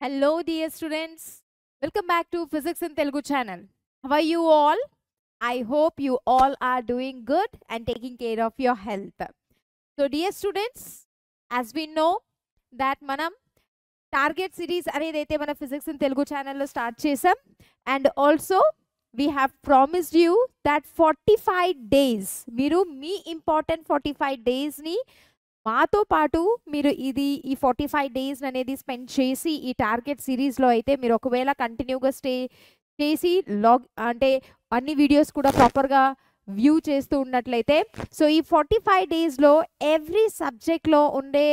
Hello, dear students. Welcome back to Physics in Telugu channel. How are you all? I hope you all are doing good and taking care of your health. So, dear students, as we know that manam target series అనేదైతే మన Physics in Telugu channel లో start చేసాం, and also we have promised you that 45 days మీరు మీ important 45 days ని మాతో పాటు మీరు ఈ 45 days అనేది స్పెండ్ చేసి ఈ టార్గెట్ సిరీస్లో అయితే మీరు ఒకవేళ కంటిన్యూగా స్టే చేసి అంటే అన్ని వీడియోస్ కూడా ప్రాపర్గా వ్యూ చేస్తూ ఉన్నట్లయితే సో ఈ 45 డేస్లో ఎవ్రీ సబ్జెక్ట్లో ఉండే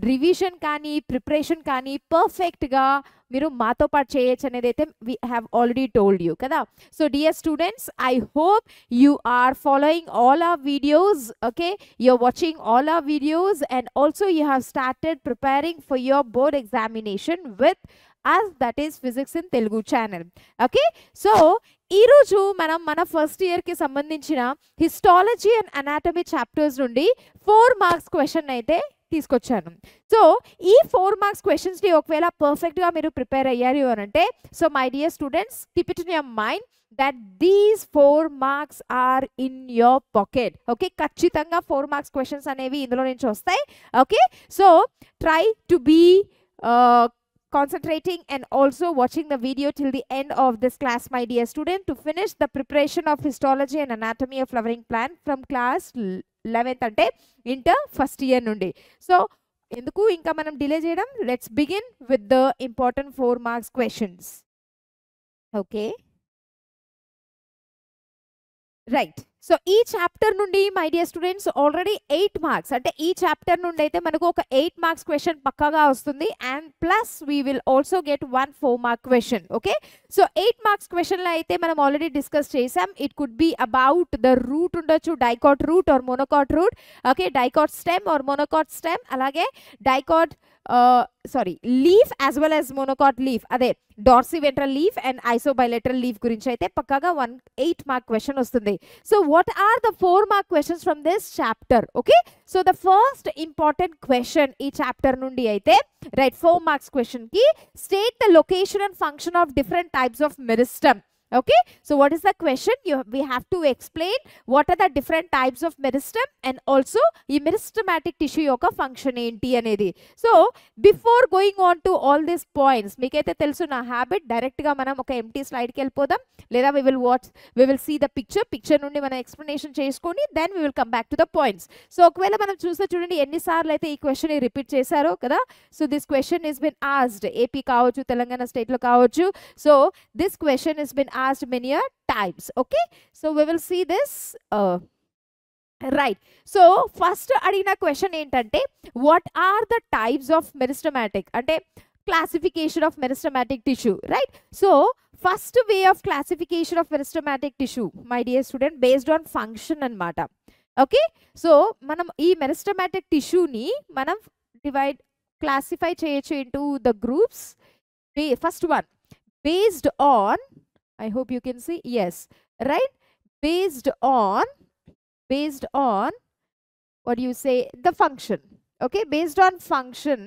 రివిజన్ కానీ ప్రిపరేషన్ కానీ పర్ఫెక్ట్గా మీరు మాతో పాటు చేయొచ్చు అనేది అయితే we have already told you కదా. So dear students, I hope you are following all our videos, okay? You're watching all our videos and also you have started preparing for your board examination with us, that is Physics in Telugu channel, okay? So ఈరోజు మనం మన first ఇయర్కి సంబంధించిన histology and anatomy chapters నుండి 4 marks question అయితే తీసుకొచ్చాను. So ఈ 4 marks క్వశ్చన్స్ని ఒకవేళ పర్ఫెక్ట్గా మీరు ప్రిపేర్ అయ్యారు అని అంటే so my dear students, keep it in your mind that these 4 marks are in your pocket, okay? ఖచ్చితంగా 4 marks questions అనేవి ఇందులో నుంచి వస్తాయి, okay? So try to be concentrating and also watching the video till the end of this class, my dear student, to finish the preparation of histology and anatomy of flowering plant from class 11th అంటే inter first year నుండి. So ఎందుకు ఇంకా మనం delay చేయడం, let's begin with the important 4 marks questions, okay? Right. So ఈ chapter నుండి my dear students already 8 marks అంటే ఈ చాప్టర్ నుండి అయితే మనకు ఒక 8 మార్క్స్ క్వశ్చన్ పక్కాగా వస్తుంది, and plus we will also get 1 4 mark question, okay? So 8 marks క్వశ్చన్లో అయితే మనం ఆల్రెడీ డిస్కస్ చేసాం. It could be about the root ఉండొచ్చు, dicot root or monocot root, okay? Dicot stem or monocot stem, అలాగే dicot leaf as well as monocot leaf, అదే dorsiventral leaf and isobilateral leaf గురించి అయితే పక్కాగా 8 mark question వస్తుంది. So what are the 4 mark questions from this chapter, okay? So the first important question ఈ chapter నుండి అయితే right 4 marks question కి state the location and function of different types of meristem, okay? So what is the question? We have to explain what are the different types of meristem and also ఈ meristematic tissue యొక్క function ఏంటి అనేది. So before going on to all these points, మీకైతే తెలుసు నా habit, డైరెక్ట్గా మనం ఒక ఎంటీ స్లైడ్కి వెళ్ళిపోదాం, లేదా we will see the picture నుండి మనం ఎక్స్ప్లెనేషన్ చేసుకొని then we will come back to the points. So ఒకవేళ మనం చూస్తే చూడండి ఎన్నిసార్లు అయితే ఈ క్వశ్చన్ రిపీట్ చేశారో కదా. So this question is been asked, AP కావచ్చు, తెలంగాణ స్టేట్లో కావచ్చు. So this question is been asked many times, okay? So we will see this, right? So first అడిగిన క్వశ్చన్ ఏంటంటే what are the types of meristematic అంటే classification of meristematic tissue, right? So first way of classification of meristematic tissue, my dear student, based on function అన్నమాట, okay? So మనం ఈ meristematic tissue ని మనం classify చేయొచ్చు into the groups. First one, based on, I hope you can see, yes, right? Based on what do you say, the function, okay? Based on function,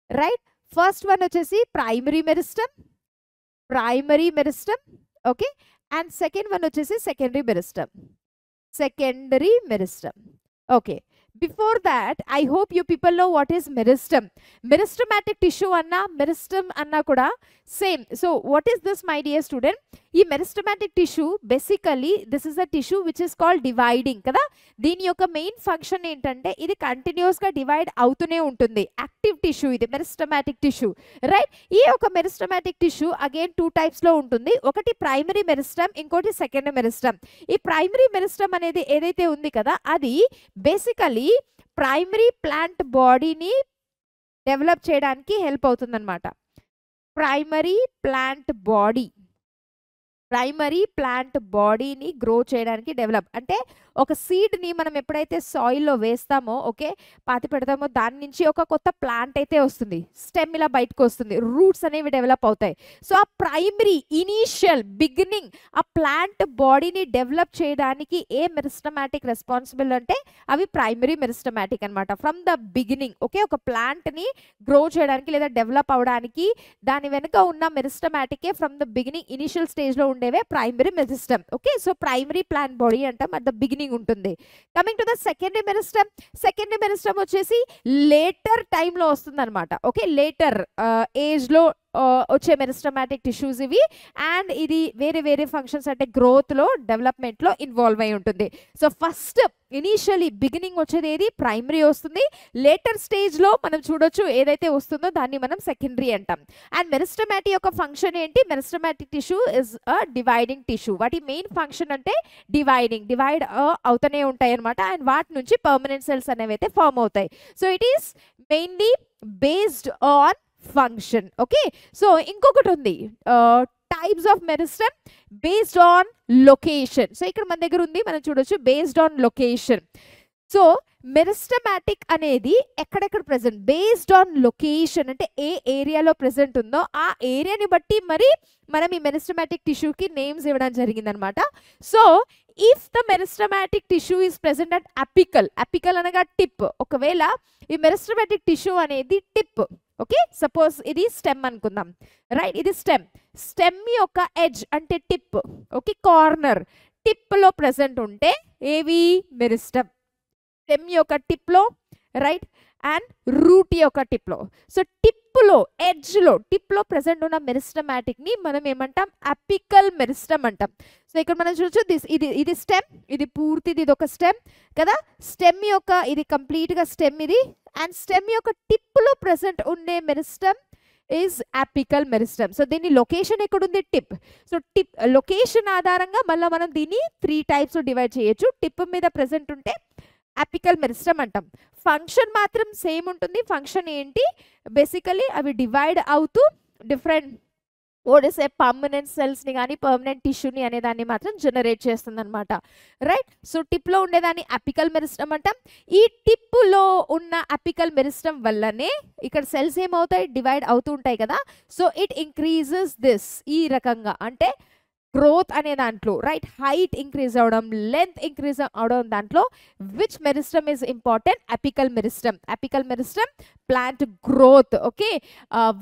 right? First one vachesi primary meristem, okay? And second one vachesi secondary meristem, okay? Before that, I hope you people know what is meristem. Meristematic tissue anna meristem anna kuda same. So what is this, my dear student? ఈ meristematic tissue basically this is a tissue which is called dividing కదా. దీని యొక్క main function ఏంటంటే ఇది continuous గా divide అవుతూనే ఉంటుంది. Active tissue ఇది meristematic tissue, రైట్? ఈ యొక్క meristematic tissue అగైన్ 2 టైప్స్ లో ఉంటుంది. ఒకటి ప్రైమరీ మెరిస్టమ్, ఇంకోటి సెకండరీ మెరిస్టమ్. ఈ ప్రైమరీ మెరిస్టమ్ అనేది ఏదైతే ఉంది కదా అది బేసికలీ ప్రైమరీ ప్లాంట్ బాడీని డెవలప్ చేయడానికి హెల్ప్ అవుతుంది అనమాట. Primary plant body, primary plant బాడీని గ్రో చేయడానికి డెవలప్ అంటే ఒక సీడ్ని మనం ఎప్పుడైతే సాయిల్లో వేస్తామో ఓకే పాతి పెడతామో దాని నుంచి ఒక కొత్త ప్లాంట్ అయితే వస్తుంది, స్టెమ్ ఇలా బయటకు వస్తుంది, రూట్స్ అనేవి డెవలప్ అవుతాయి. సో ఆ ప్రైమరీ ఇనీషియల్ బిగినింగ్ ఆ ప్లాంట్ బాడీని డెవలప్ చేయడానికి ఏ మెరిస్టమాటిక్ రెస్పాన్సిబుల్ అంటే అవి ప్రైమరీ మెరిస్టమాటిక్ అనమాట. ఫ్రమ్ ద బిగినింగ్ ఓకే ఒక ప్లాంట్ని గ్రో చేయడానికి లేదా డెవలప్ అవడానికి దాని వెనుక ఉన్న మెరిస్టమాటికే ఫ్రమ్ ద బిగినింగ్ ఇనిషియల్ స్టేజ్లో ఉండేవే primary meristem. Okay so primary plant body అంటాం, అట్ ద బిగినింగ్ ఉంటుంది. Coming to the secondary meristem వచ్చేసి లేటర్ టైంలో వస్తుంది అనమాట. ఓకే లేటర్ ఏజ్లో వచ్చే మెరిస్టమాటిక్ టిష్యూస్ ఇవి, అండ్ ఇది వేరే వేరే ఫంక్షన్స్ అంటే గ్రోత్లో డెవలప్మెంట్లో ఇన్వాల్వ్ అయి ఉంటుంది. సో ఫస్ట్ ఇనీషియలీ బిగినింగ్ వచ్చేది ఏది ప్రైమరీ వస్తుంది, లేటర్ స్టేజ్లో మనం చూడొచ్చు ఏదైతే వస్తుందో దాన్ని మనం సెకండరీ అంటాం. అండ్ మెరిస్టమాటిక్ యొక్క ఫంక్షన్ ఏంటి, meristematic tissue is a dividing tissue. వాటి మెయిన్ ఫంక్షన్ అంటే డివైడ్ అవుతూనే ఉంటాయి అనమాట, అండ్ వాటి నుంచి పర్మనెంట్ సెల్స్ అనేవి అయితే ఫామ్ అవుతాయి. So it is mainly based on function. Okay so ఇంకొకటి ఉంది types of meristem based on location. So ఇక్కడ మన దగ్గర ఉంది, మనం చూడొచ్చు based on location. So meristematic అనేది ఎక్కడెక్కడ ప్రెసెంట్ బేస్డ్ ఆన్ లొకేషన్ అంటే ఏ ఏరియాలో ప్రెసెంట్ ఉందో ఆ ఏరియాని బట్టి మరి మనం ఈ మెరిస్టమాటిక్ టిష్యూకి నేమ్స్ ఇవ్వడం జరిగిందనమాట. So if the meristematic tissue is present at apical అనగా టిప్, ఒకవేళ ఈ మెరిస్టమాటిక్ టిష్యూ అనేది టిప్ ఓకే సపోజ్ ఇది స్టెమ్ అనుకుందాం రైట్, ఇది స్టెమ్ యొక్క ఎడ్జ్ అంటే టిప్ ఓకే కార్నర్ టిప్లో ప్రెసెంట్ ఉంటే ఏవి మెరిస్టమ్, స్టెమ్ యొక్క టిప్లో రైట్ అండ్ రూట్ యొక్క టిప్లో. సో టిప్లో టిప్లో ప్రెసెంట్ ఉన్న మెరిస్టమాటిక్ని మనం ఏమంటాం అపికల్ మెరిస్టమ్ అంటాం. సో ఇక్కడ మనం చూడొచ్చు ఇది స్టెమ్, ఇది పూర్తిది ఇది ఒక స్టెమ్ కదా, స్టెమ్ యొక్క ఇది కంప్లీట్గా స్టెమ్ ఇది, అండ్ స్టెమ్ యొక్క టిప్లో ప్రెసెంట్ ఉండే meristem is apical meristem. So దీని లొకేషన్ ఎక్కడుంది టిప్. సో టిప్ లొకేషన్ ఆధారంగా మళ్ళీ మనం దీన్ని 3 టైప్స్ డివైడ్ చేయొచ్చు. టిప్ మీద ప్రెసెంట్ ఉంటే అపికల్ మెరిస్టమ్ అంటాం. ఫంక్షన్ మాత్రం సేమ్ ఉంటుంది. ఫంక్షన్ ఏంటి బేసికలీ అవి డివైడ్ అవుతూ డిఫరెంట్ ఓడిసే పర్మనెంట్ సెల్స్ని కానీ పర్మనెంట్ టిష్యూని అనే దాన్ని మాత్రం జనరేట్ చేస్తుంది అనమాట రైట్. సో టిప్లో ఉండేదాన్ని అపికల్ మెరిస్టమ్ అంటాం. ఈ టిప్లో ఉన్న అపికల్ మెరిస్టమ్ వల్లనే ఇక్కడ సెల్స్ ఏమవుతాయి డివైడ్ అవుతూ ఉంటాయి కదా. సో ఇట్ ఇంక్రీజెస్ దిస్ ఈ రకంగా అంటే గ్రోత్ అనే దాంట్లో రైట్ హైట్ ఇంక్రీజ్ అవడం లెంత్ ఇంక్రీజ్ అవడం దాంట్లో which meristem is important apical meristem plant growth okay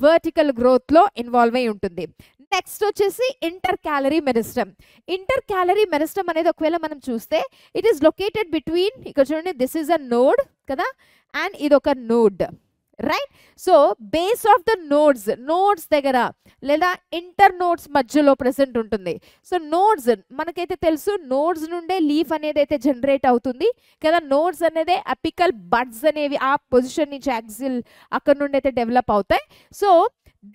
vertical గ్రోత్లో ఇన్వాల్వ్ అయి ఉంటుంది. నెక్స్ట్ వచ్చేసి ఇంటర్ క్యాలరీ మెరిస్టమ్ అనేది ఒకవేళ మనం చూస్తే ఇట్ ఈస్ లొకేటెడ్ బిట్వీన్ ఇక్కడ చూడండి దిస్ ఈజ్ అ నోడ్ కదా అండ్ ఇది ఒక node right. So base of the nodes దగ్గర లేదా ఇంటర్ నోడ్స్ మధ్యలో ప్రెసెంట్ ఉంటుంది. సో నోడ్స్ మనకైతే తెలుసు నోడ్స్ నుండే లీఫ్ అనేది అయితే జనరేట్ అవుతుంది కదా. నోడ్స్ అనేది అపికల్ బడ్స్ అనేవి ఆ పొజిషన్ నుంచి యాక్సిల్ అక్కడ నుండి అయితే డెవలప్ అవుతాయి. So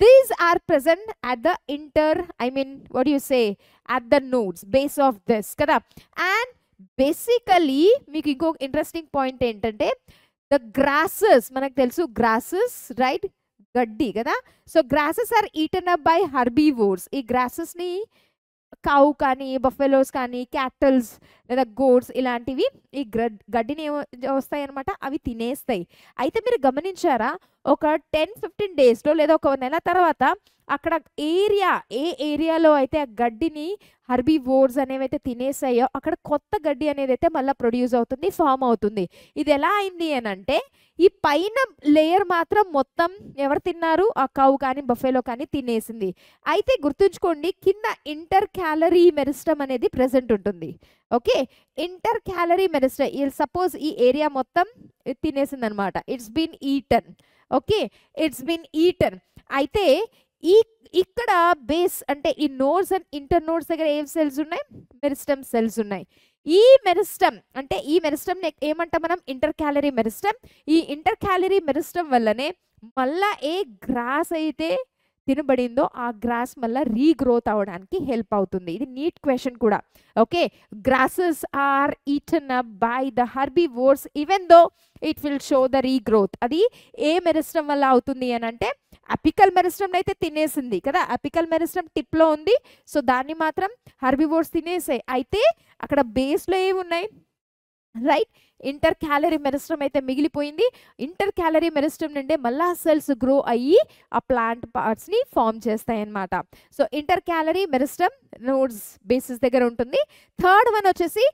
these are present at the what do you say at the nodes base of this కదా. అండ్ బేసికలీ మీకు ఇంకో ఇంట్రెస్టింగ్ పాయింట్ ఏంటంటే ద గ్రాసెస్ మనకు తెలుసు గ్రాసెస్ రైట్ గడ్డి కదా. So grasses are eaten up by herbivores. ఈ గ్రాసెస్ని కౌ కానీ బఫెలోస్ కానీ క్యాటల్స్ లేదా గోడ్స్ ఇలాంటివి ఈ గడ్డిని వస్తాయి అనమాట, అవి తినేస్తాయి. అయితే మీరు గమనించారా ఒక 10-15 డేస్లో లేదా ఒక నెల తర్వాత అక్కడ ఏ ఏరియాలో అయితే ఆ గడ్డిని హర్బీవోర్స్ అనేవి అయితే తినేసాయో అక్కడ కొత్త గడ్డి అనేది అయితే మళ్ళీ ప్రొడ్యూస్ అవుతుంది ఫామ్ అవుతుంది. ఇది ఎలా అయింది అని అంటే ఈ పైన లేయర్ మాత్రం మొత్తం ఎవరు తిన్నారు ఆ కౌ కానీ బఫెలో కానీ తినేసింది. అయితే గుర్తుంచుకోండి కింద ఇంటర్ క్యాలరీ మెరిస్టమ్ అనేది ప్రెసెంట్ ఉంటుంది okay. Inter calorie meristem suppose ఈ ఏరియా మొత్తం తినేసింది అనమాట, ఇట్స్ బీన్ ఈటన్ ఓకే, అయితే ఇక్కడ బేస్ అంటే ఈ నోడ్స్ అండ్ ఇంటర్ నోడ్స్ దగ్గర ఏం సెల్స్ ఉన్నాయి మెరిస్టమ్ సెల్స్ ఉన్నాయి. ఈ మెరిస్టమ్ ఏమంటాం మనం ఇంటర్ క్యాలరీ మెరిస్టమ్. ఈ ఇంటర్ క్యాలరీ మెరిస్టమ్ వల్లనే మళ్ళా ఏ గ్రాస్ అయితే తినబడిందో ఆ గ్రాస్ మళ్ళీ రీగ్రోత్ అవ్వడానికి హెల్ప్ అవుతుంది. ఇది నీట్ క్వశ్చన్ కూడా. Okay, grasses are eaten up by the herbivores even though it will show the regrowth. అది ఏ మెరిస్టమ్ వల్ల అవుతుంది అని అంటే అపికల్ మెరిస్టమ్ అయితే తినేసింది కదా, అపికల్ మెరిస్టమ్ టిప్లో ఉంది. సో దాన్ని మాత్రం హర్బివోర్స్ తినేసాయి. అయితే అక్కడ బేస్లో ఏమున్నాయి, రైట్, ఇంటర్ క్యాలరీ మెరిస్టమ్ అయితే మిగిలిపోయింది. ఇంటర్ క్యాలరీ మెరిస్టమ్ నుండే మళ్ళా సెల్స్ గ్రో అయ్యి ఆ ప్లాంట్ పార్ట్స్ని ఫామ్ చేస్తాయి అన్నమాట. So inter calorie meristem nodes basis దగ్గర ఉంటుంది. థర్డ్ వన్ వచ్చేసి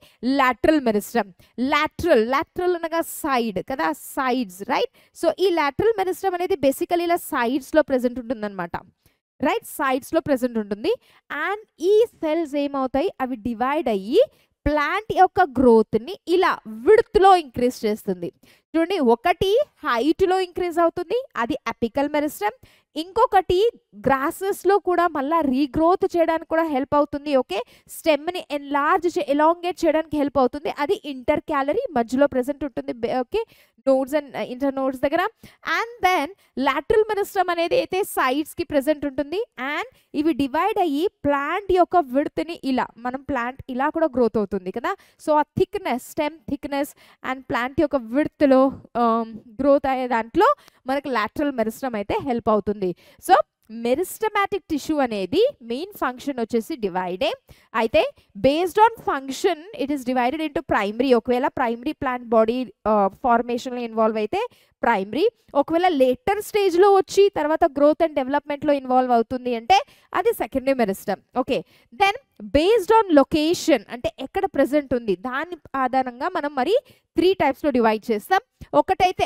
లాటరల్ మెరిస్టమ్. లాటరల్ అనగా సైడ్ కదా, సైడ్స్, రైట్. సో ఈ లాటరల్ మెరిస్టమ్ అనేది బేసికలీ ఇలా సైడ్స్లో ప్రెసెంట్ ఉంటుంది అనమాట, రైట్, సైడ్స్లో ప్రెసెంట్ ఉంటుంది. అండ్ ఈ సెల్స్ ఏమవుతాయి, అవి డివైడ్ అయ్యి ప్లాంట్ యొక్క గ్రోత్ని ఇలా విడ్త్లో ఇంక్రీజ్ చేస్తుంది. చూడండి, ఒకటి హైట్లో ఇంక్రీజ్ అవుతుంది, అది అపికల్ మెరిస్టమ్. ఇంకొకటి గ్రాసెస్లో కూడా మళ్ళీ రీగ్రోత్ చేయడానికి కూడా హెల్ప్ అవుతుంది. ఓకే, స్టెమ్ని ఎలాంగేట్ చేయడానికి హెల్ప్ అవుతుంది, అది ఇంటర్ క్యాలరీ మధ్యలో ప్రెసెంట్ ఉంటుంది. Okay, nodes and inter nodes దగ్గర. అండ్ దెన్ లాటరల్ మెరిస్టమ్ అనేది అయితే సైడ్స్కి ప్రెసెంట్ ఉంటుంది. అండ్ ఇవి డివైడ్ అయ్యి ప్లాంట్ యొక్క విడ్త్ని ఇలా, మనం ప్లాంట్ ఇలా కూడా గ్రోత్ అవుతుంది కదా. సో ఆ thickness, stem thickness and plant యొక్క విడ్త్లో గ్రోత్ అయ్యే దాంట్లో మనకి లాటరల్ మెరిస్టమ్ అయితే హెల్ప్ అవుతుంది. సో మెరిస్టమాటిక్ టిష్యూ అనేది మెయిన్ ఫంక్షన్ వచ్చేసి డివైడే. అయితే based on function it is divided into primary. ఒకవేళ ప్రైమరీ ప్లాంట్ బాడీ ఫార్మేషన్లో ఇన్వాల్వ్ అయితే ప్రైమరీ, ఒకవేళ లేటర్ స్టేజ్లో వచ్చి తర్వాత గ్రోత్ అండ్ డెవలప్మెంట్లో ఇన్వాల్వ్ అవుతుంది అంటే అది secondary meristem. Okay, then based on location అంటే ఎక్కడ ప్రెసెంట్ ఉంది దాని ఆధారంగా మనం మరి 3 టైప్స్లో డివైడ్ చేస్తాం. ఒకటైతే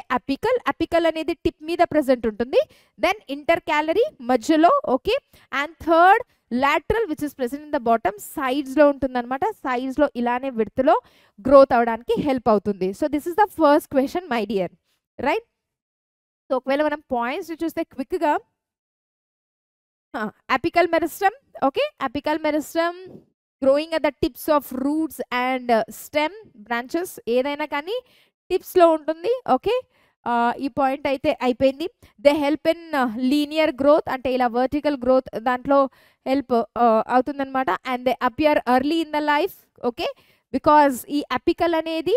అపికల్ అనేది టిప్ మీద ప్రెసెంట్ ఉంటుంది. దెన్ ఇంటర్ క్యాలరీ మధ్యలో, okay, and third lateral which is present in the bottom, సైడ్స్లో ఉంటుంది అనమాట. సైడ్స్లో ఇలానే విడ్త్లో గ్రోత్ అవడానికి హెల్ప్ అవుతుంది. So this is the first question my dear, right. So ఒకవేళ మనం పాయింట్స్ చూస్తే క్విక్గా, apical meristem, okay, apical meristem growing at the tips of roots and stem branches, ఏదైనా కానీ టిప్స్లో ఉంటుంది. ఓకే, ఈ పాయింట్ అయితే అయిపోయింది. They help in linear growth అంటే ఇలా వర్టికల్ గ్రోత్ దాంట్లో హెల్ప్ అవుతుందన్నమాట. And they appear early in the life. Okay, because ఈ అపికల్ అనేది,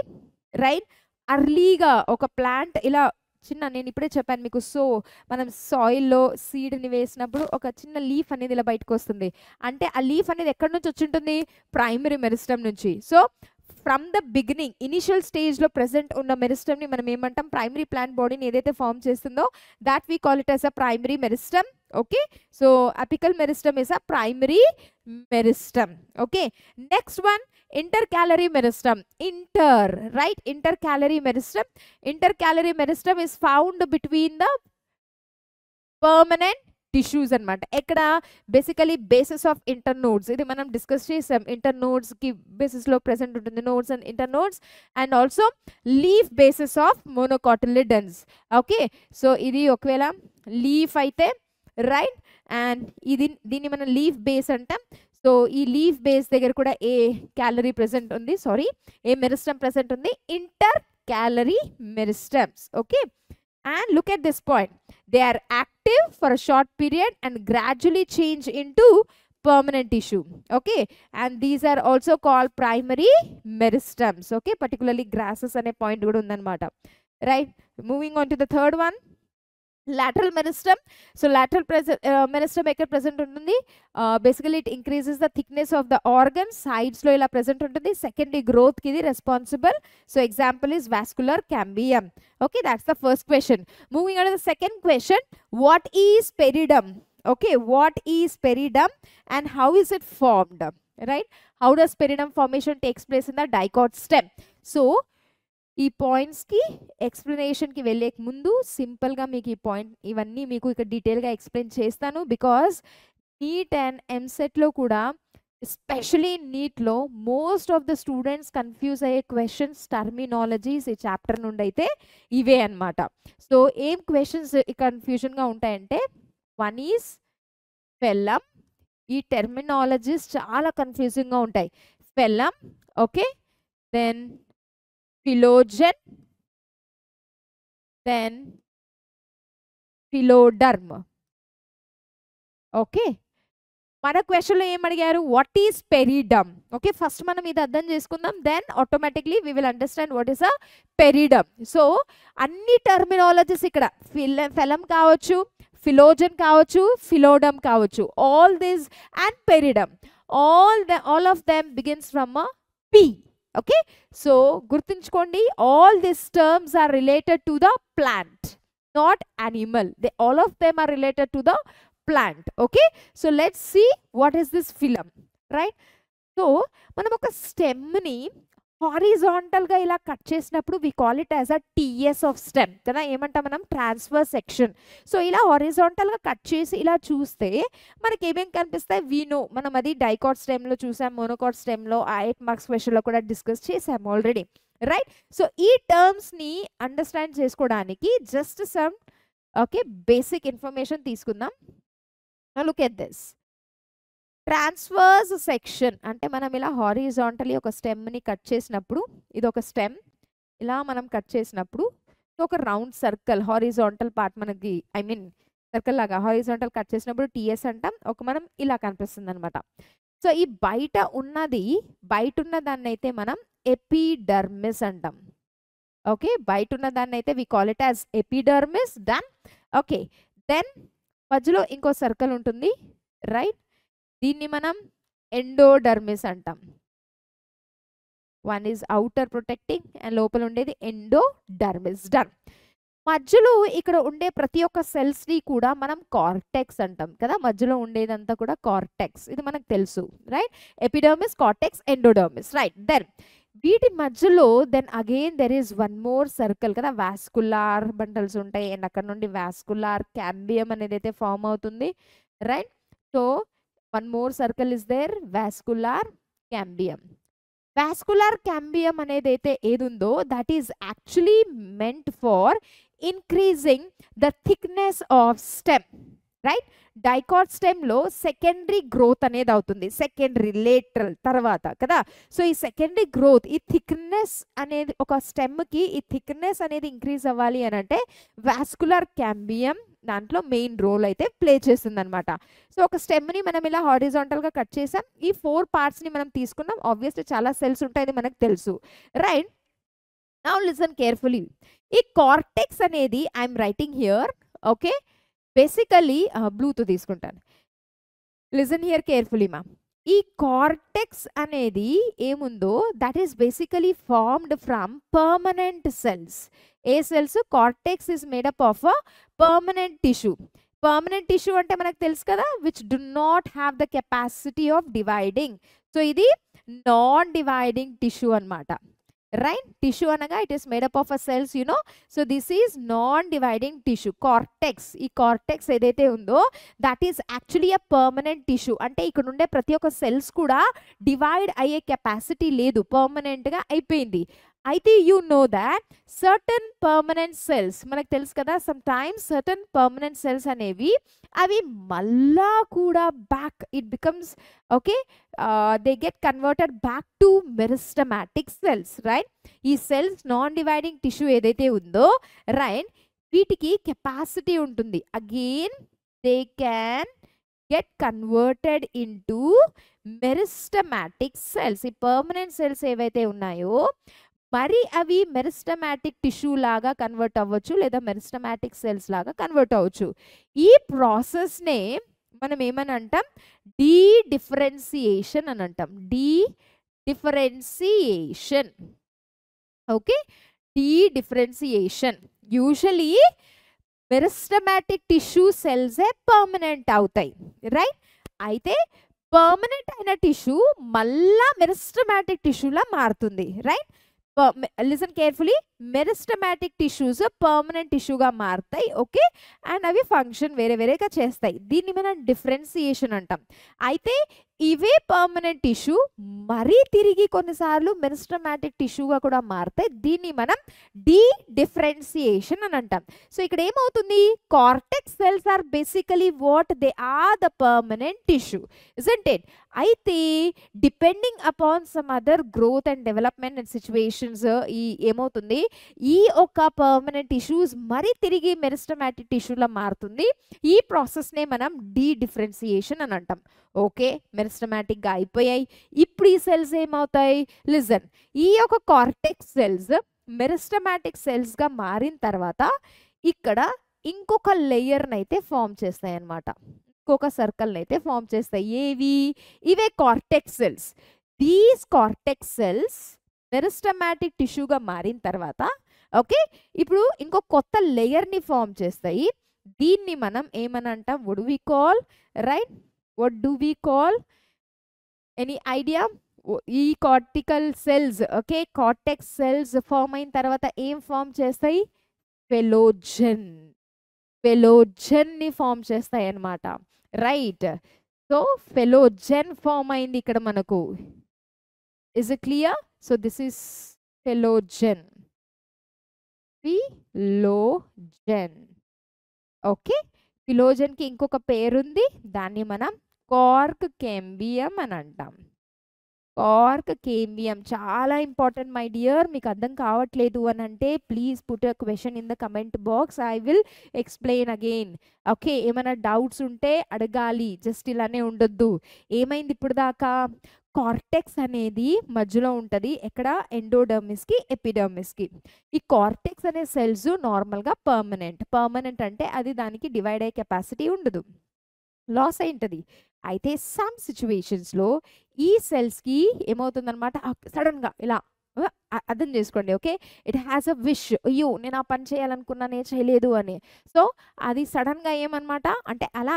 రైట్, అర్లీగా ఒక ప్లాంట్ ఇలా చిన్న, నేను ఇప్పుడే చెప్పాను మీకు, సో మనం సాయిల్లో సీడ్ని వేసినప్పుడు ఒక చిన్న లీఫ్ అనేది ఇలా బయటకు వస్తుంది అంటే ఆ లీఫ్ అనేది ఎక్కడి నుంచి వచ్చి ఉంటుంది, ప్రైమరీ మెరిస్టమ్ నుంచి. So from the beginning initial స్టేజ్లో ప్రెసెంట్ ఉన్న మెరిస్టమ్ని మనం ఏమంటాం, ప్రైమరీ ప్లాంట్ బాడీని ఏదైతే ఫామ్ చేస్తుందో that we call it as a primary meristem. Okay, so apical meristem is a primary meristem. Okay, next one intercalary meristem. Right, intercalary meristem. Intercalary meristem is found between the permanent tissues అన్నమాట. ఎక్కడ basically basis of internodes, ఇది మనం discuss చేసాం. Internodes కి basis లో present ఉంటుంది nodes and internodes, and also leaf basis of monocotyledons. Okay, so ఇది ఒకవేళ లీఫ్ అయితే, రైట్, అండ్ దీన్ని మనం లీఫ్ బేస్ అంటాం. సో ఈ లీఫ్ బేస్ దగ్గర కూడా ఏ క్యాలరీ ప్రెసెంట్ ఉంది, సారీ, ఏ మెరిస్టమ్ ప్రెసెంట్ ఉంది, intercalary meristems. Okay, and look at this point, they are active for a short period and gradually change into permanent tissue. Okay, and these are also called primary meristems. Okay, particularly grasses ane point kuda undannamata, right. Moving on to the third one, lateral meristem. So lateral meristem ekkada present untundi, basically it increases the thickness of the organ, sides lo ila present untundi, secondary growth ki idi responsible. So example is vascular cambium. Okay, that's the first question. Moving on to the second question, what is peridome? Okay, what is peridome and how is it formed, right? How does peridome formation takes place in the dicot stem? So ఈ పాయింట్స్కి ఎక్స్ప్లెనేషన్కి వెళ్ళే ముందు సింపుల్గా మీకు ఈ point ఇవన్నీ మీకు ఇక్కడ డీటెయిల్గా ఎక్స్ప్లెయిన్ చేస్తాను. బికాస్ నీట్ అండ్ ఎంసెట్లో కూడా, ఎస్పెషలీ నీట్లో, most of the students confuse అయ్యే క్వశ్చన్స్, టర్మినాలజీస్ ఈ చాప్టర్ నుండి అయితే ఇవే అన్నమాట. సో ఏం క్వశ్చన్స్ కన్ఫ్యూజన్గా ఉంటాయంటే, వన్ ఈజ్ ఫెల్లం. ఈ టర్మినాలజీస్ చాలా కన్ఫ్యూజింగ్గా ఉంటాయి. Phellem, okay, then phyllogen, then phylloderm. Okay, మన క్వశ్చన్లో ఏం అడిగారు, what is periderm. Okay, first మనం ఇది అర్థం చేసుకుందాం, then automatically we will understand what is a periderm. So అన్ని టర్మినాలజీస్ ఇక్కడ ఫెలం కావచ్చు, ఫిలోజన్ కావచ్చు, ఫిలోడమ్ కావచ్చు, all this and periderm, all of them begins from a P. Okay, so గుర్తుంచుకోండి, all these terms are related to the plant, not animal. All of them are related to the plant. Okay, so let's see what is this phylum, right? So మనం ఒక stem ని horizontal గా ఇలా cut చేసినప్పుడు we call it as a TS of stem కదా, ఏమంటాం మనం, transfer section. So ఇలా హారిజాంటల్ గా కట్ చేసి ఇలా చూస్తే మనకి ఏమేమి కనిపిస్తాయి, వీనో మనం అది డైకాట్ స్టెమ్ లో చూసాం, మోనోకాట్ స్టెమ్ లో 8 మార్క్స్ క్వశ్చన్ లో కూడా డిస్కస్ చేసాం ఆల్రెడీ, రైట్? సో ఈ టర్మ్స్ ని అండర్స్టాండ్ చేసుకోవడానికి just some okay basic information తీసుకుందాం. Look at this transverse section అంటే మనం ఇలా హారిజాంటలీ ఒక స్టెమ్ని కట్ చేసినప్పుడు, ఇది ఒక స్టెమ్ ఇలా మనం కట్ చేసినప్పుడు ఒక రౌండ్ సర్కిల్ హారిజాంటల్ పార్ట్ మనకి సర్కిల్ లాగా హారిజాంటల్ కట్ చేసినప్పుడు టీఎస్ అంటాం, ఒక మనం ఇలా కనిపిస్తుంది అనమాట. సో ఈ బయట ఉన్న దాన్ని అయితే మనం ఎపిడర్మిస్ అంటాం. ఓకే, బయట ఉన్న దాన్ని అయితే we call it as epidermis. Done. Okay, then మధ్యలో ఇంకో సర్కిల్ ఉంటుంది, రైట్? దీన్ని మనం ఎండోడర్మిస్ అంటాం. One is outer protecting and లోపల ఉండేది ఎండోడర్మిస్. డన్. మధ్యలో ఇక్కడ ఉండే ప్రతి ఒక్క సెల్స్ ని కూడా మనం కార్టెక్స్ అంటాం కదా, మధ్యలో ఉండేదంతా కూడా కార్టెక్స్, ఇది మనకు తెలుసు, right? Epidermis, cortex, endodermis, right? Then వీటి మధ్యలో then again there is one more circle కదా, వాస్కులార్ బండల్స్ ఉంటాయి అండ్ అక్కడ నుండి వాస్కులార్ క్యాంబియం అనేది అయితే ఫామ్ అవుతుంది, right? So one more circle is there, vascular cambium. Vascular cambium అనేది అయితే ఏదుందో that is actually meant for increasing the thickness of stem, right? Dicot stem లో సెకండరీ గ్రోత్ అనేది అవుతుంది, సెకండరీ లేటరల్ తర్వాత కదా. సో ఈ సెకండరీ గ్రోత్, ఈ thickness అనేది ఒక స్టెమ్ కి ఈ థిక్నెస్ అనేది ఇంక్రీజ్ అవ్వాలి అని అంటే వాస్కులర్ క్యాంబియం దాంట్లో మెయిన్ రోల్ అయితే ప్లే చేస్తుంది అనమాట. సో ఒక స్టెమ్ని మనం ఇలా హారిజాంటల్గా కట్ చేసాం, ఈ 4 పార్ట్స్ని మనం తీసుకున్నాం. ఆబ్వియస్లీ చాలా సెల్స్ ఉంటాయని మనకు తెలుసు, రైట్? Now listen carefully. ఈ కార్టెక్స్ అనేది I'm writing here, okay? Basically బ్లూతో తీసుకుంటాను. లిసన్ హియర్ కేర్ఫుల్లీ మా. ఈ కార్టెక్స్ అనేది ఏముందో that is basically formed from permanent cells. ఏ cells? Cortex is made up of a permanent tissue. Permanent tissue అంటే మనకు తెలుసు కదా, which do not have the capacity of dividing. So ఇది నాన్ డివైడింగ్ టిష్యూ అనమాట, right? Tissue anaga it is made up of a cells, you know. So this is non-dividing tissue, cortex. ఈ cortex ఏదైతే ఉందో that is actually a permanent tissue. అంటే ఇక్కడ ఉండే ప్రతి ఒక్క సెల్స్ కూడా డివైడ్ అయ్యే కెపాసిటీ లేదు, పర్మనెంట్ గా అయిపోయింది. అయితే you know that certain permanent cells, మనకు తెలుసు కదా, some times certain permanent cells అనేవి అవి మళ్ళా కూడా back it becomes okay they get converted back to meristematic cells, right? ఈ సెల్స్ నాన్ డివైడింగ్ టిష్యూ ఏదైతే ఉందో, రైట్, వీటికి కెపాసిటీ ఉంటుంది. Again they can get converted into meristematic cells. ఈ పర్మనెంట్ సెల్స్ ఏవైతే ఉన్నాయో మరి అవి మెరిస్టమాటిక్ టిష్యూ లాగా కన్వర్ట్ అవ్వచ్చు, లేదా మెరిస్టమాటిక్ సెల్స్ లాగా కన్వర్ట్ అవ్వచ్చు. ఈ ప్రాసెస్నే మనం ఏమని అంటాం? డిఫరెన్సియేషన్ అని అంటాం. Differentiation, okay? Differentiation. Usually meristematic tissue సెల్సే పర్మనెంట్ అవుతాయి, రైట్? అయితే పర్మనెంట్ అయిన టిష్యూ మళ్ళా మెరిస్టమాటిక్ టిష్యూలా మారుతుంది, right? Listen carefully, meristematic tissues permanent టిష్యూగా మారుతాయి, ఓకే? అండ్ అవి ఫంక్షన్ వేరే వేరేగా చేస్తాయి. దీన్ని మనం డిఫరెన్సియేషన్ అంటాం. అయితే ఇవే పర్మనెంట్ టిష్యూ మరీ తిరిగి కొన్నిసార్లు మెరిస్టమాటిక్ టిష్యూగా కూడా మారుతాయి. దీన్ని మనం డిఫరెన్సియేషన్ అని అంటాం. సో ఇక్కడ ఏమవుతుంది? Cortex cells are basically what they are the permanent tissue, isn't it? అయితే depending upon some other growth and development and situations ఈ ఏమవుతుంది, ఈ ఒక పర్మనెంట్ టిష్యూస్ మరి తిరిగి మెరిస్టమాటిక్ టిష్యూలా మారుతుంది. ఈ ప్రాసెస్నే మనం డిఫరెన్సియేషన్ అని అంటాం. ఓకే, మెరిస్టమాటిక్గా అయిపోయాయి. ఇప్పుడు ఈ సెల్స్ ఏమవుతాయి? లిజన్, ఈ యొక్క కార్టెక్స్ సెల్స్ మెరిస్టమాటిక్ సెల్స్గా మారిన తర్వాత ఇక్కడ ఇంకొక లేయర్ని అయితే ఫామ్ చేస్తాయి అన్నమాట. ఇంకొక సర్కిల్ని అయితే ఫామ్ చేస్తాయి. ఏవి? ఇవే cortex cells. These cortex cells meristematic టిష్యూగా మారిన తర్వాత ఓకే, ఇప్పుడు ఇంకో కొత్త లేయర్ని ఫామ్ చేస్తాయి. దీన్ని మనం ఏమని అంటాం? Would we call? Right, what do we call? Any idea? ఈ cortical cells okay, cortex cells form అయిన తర్వాత ఏం ఫామ్ చేస్తాయి? ఫెలోజన్. ఫెలోజన్ ని ఫామ్ చేస్తాయి అన్నమాట. రైట్, సో ఫెలోజన్ ఫామ్ అయింది ఇక్కడ మనకు. Is it clear? So this is phellogen. Phellogen. Okay, phellogen కి ఇంకొక పేరుంది, దాన్ని మనం కార్క్ కేంబియం అని అంటాం. కార్క్ కేంబియం చాలా ఇంపార్టెంట్ మై డియర్. మీకు అర్థం కావట్లేదు అని అంటే please put a question in the comment box, I will explain again. Okay, ఏమైనా డౌట్స్ ఉంటే అడగాలి, జస్ట్ ఇలానే ఉండొద్దు. ఏమైంది ఇప్పుడు దాకా? కార్టెక్స్ అనేది మధ్యలో ఉంటుంది. ఎక్కడ? ఎండోడర్మిస్కి ఎపిడర్మిస్కి. ఈ కార్టెక్స్ అనే సెల్స్ నార్మల్గా పర్మనెంట్ అంటే అది దానికి డివైడ్ అయ్యే కెపాసిటీ ఉండదు, లాస్ అయి ఉంటుంది. అయితే సమ్ సిచ్యువేషన్స్లో ఈ సెల్స్కి ఏమవుతుందన్నమాట, సడన్గా ఇలా అర్థం చేసుకోండి. Okay, it has a wish, అయ్యో నేను ఆ పని చేయాలనుకున్నానే చేయలేదు అని. సో అది సడన్గా ఏమన్నమాట అంటే అలా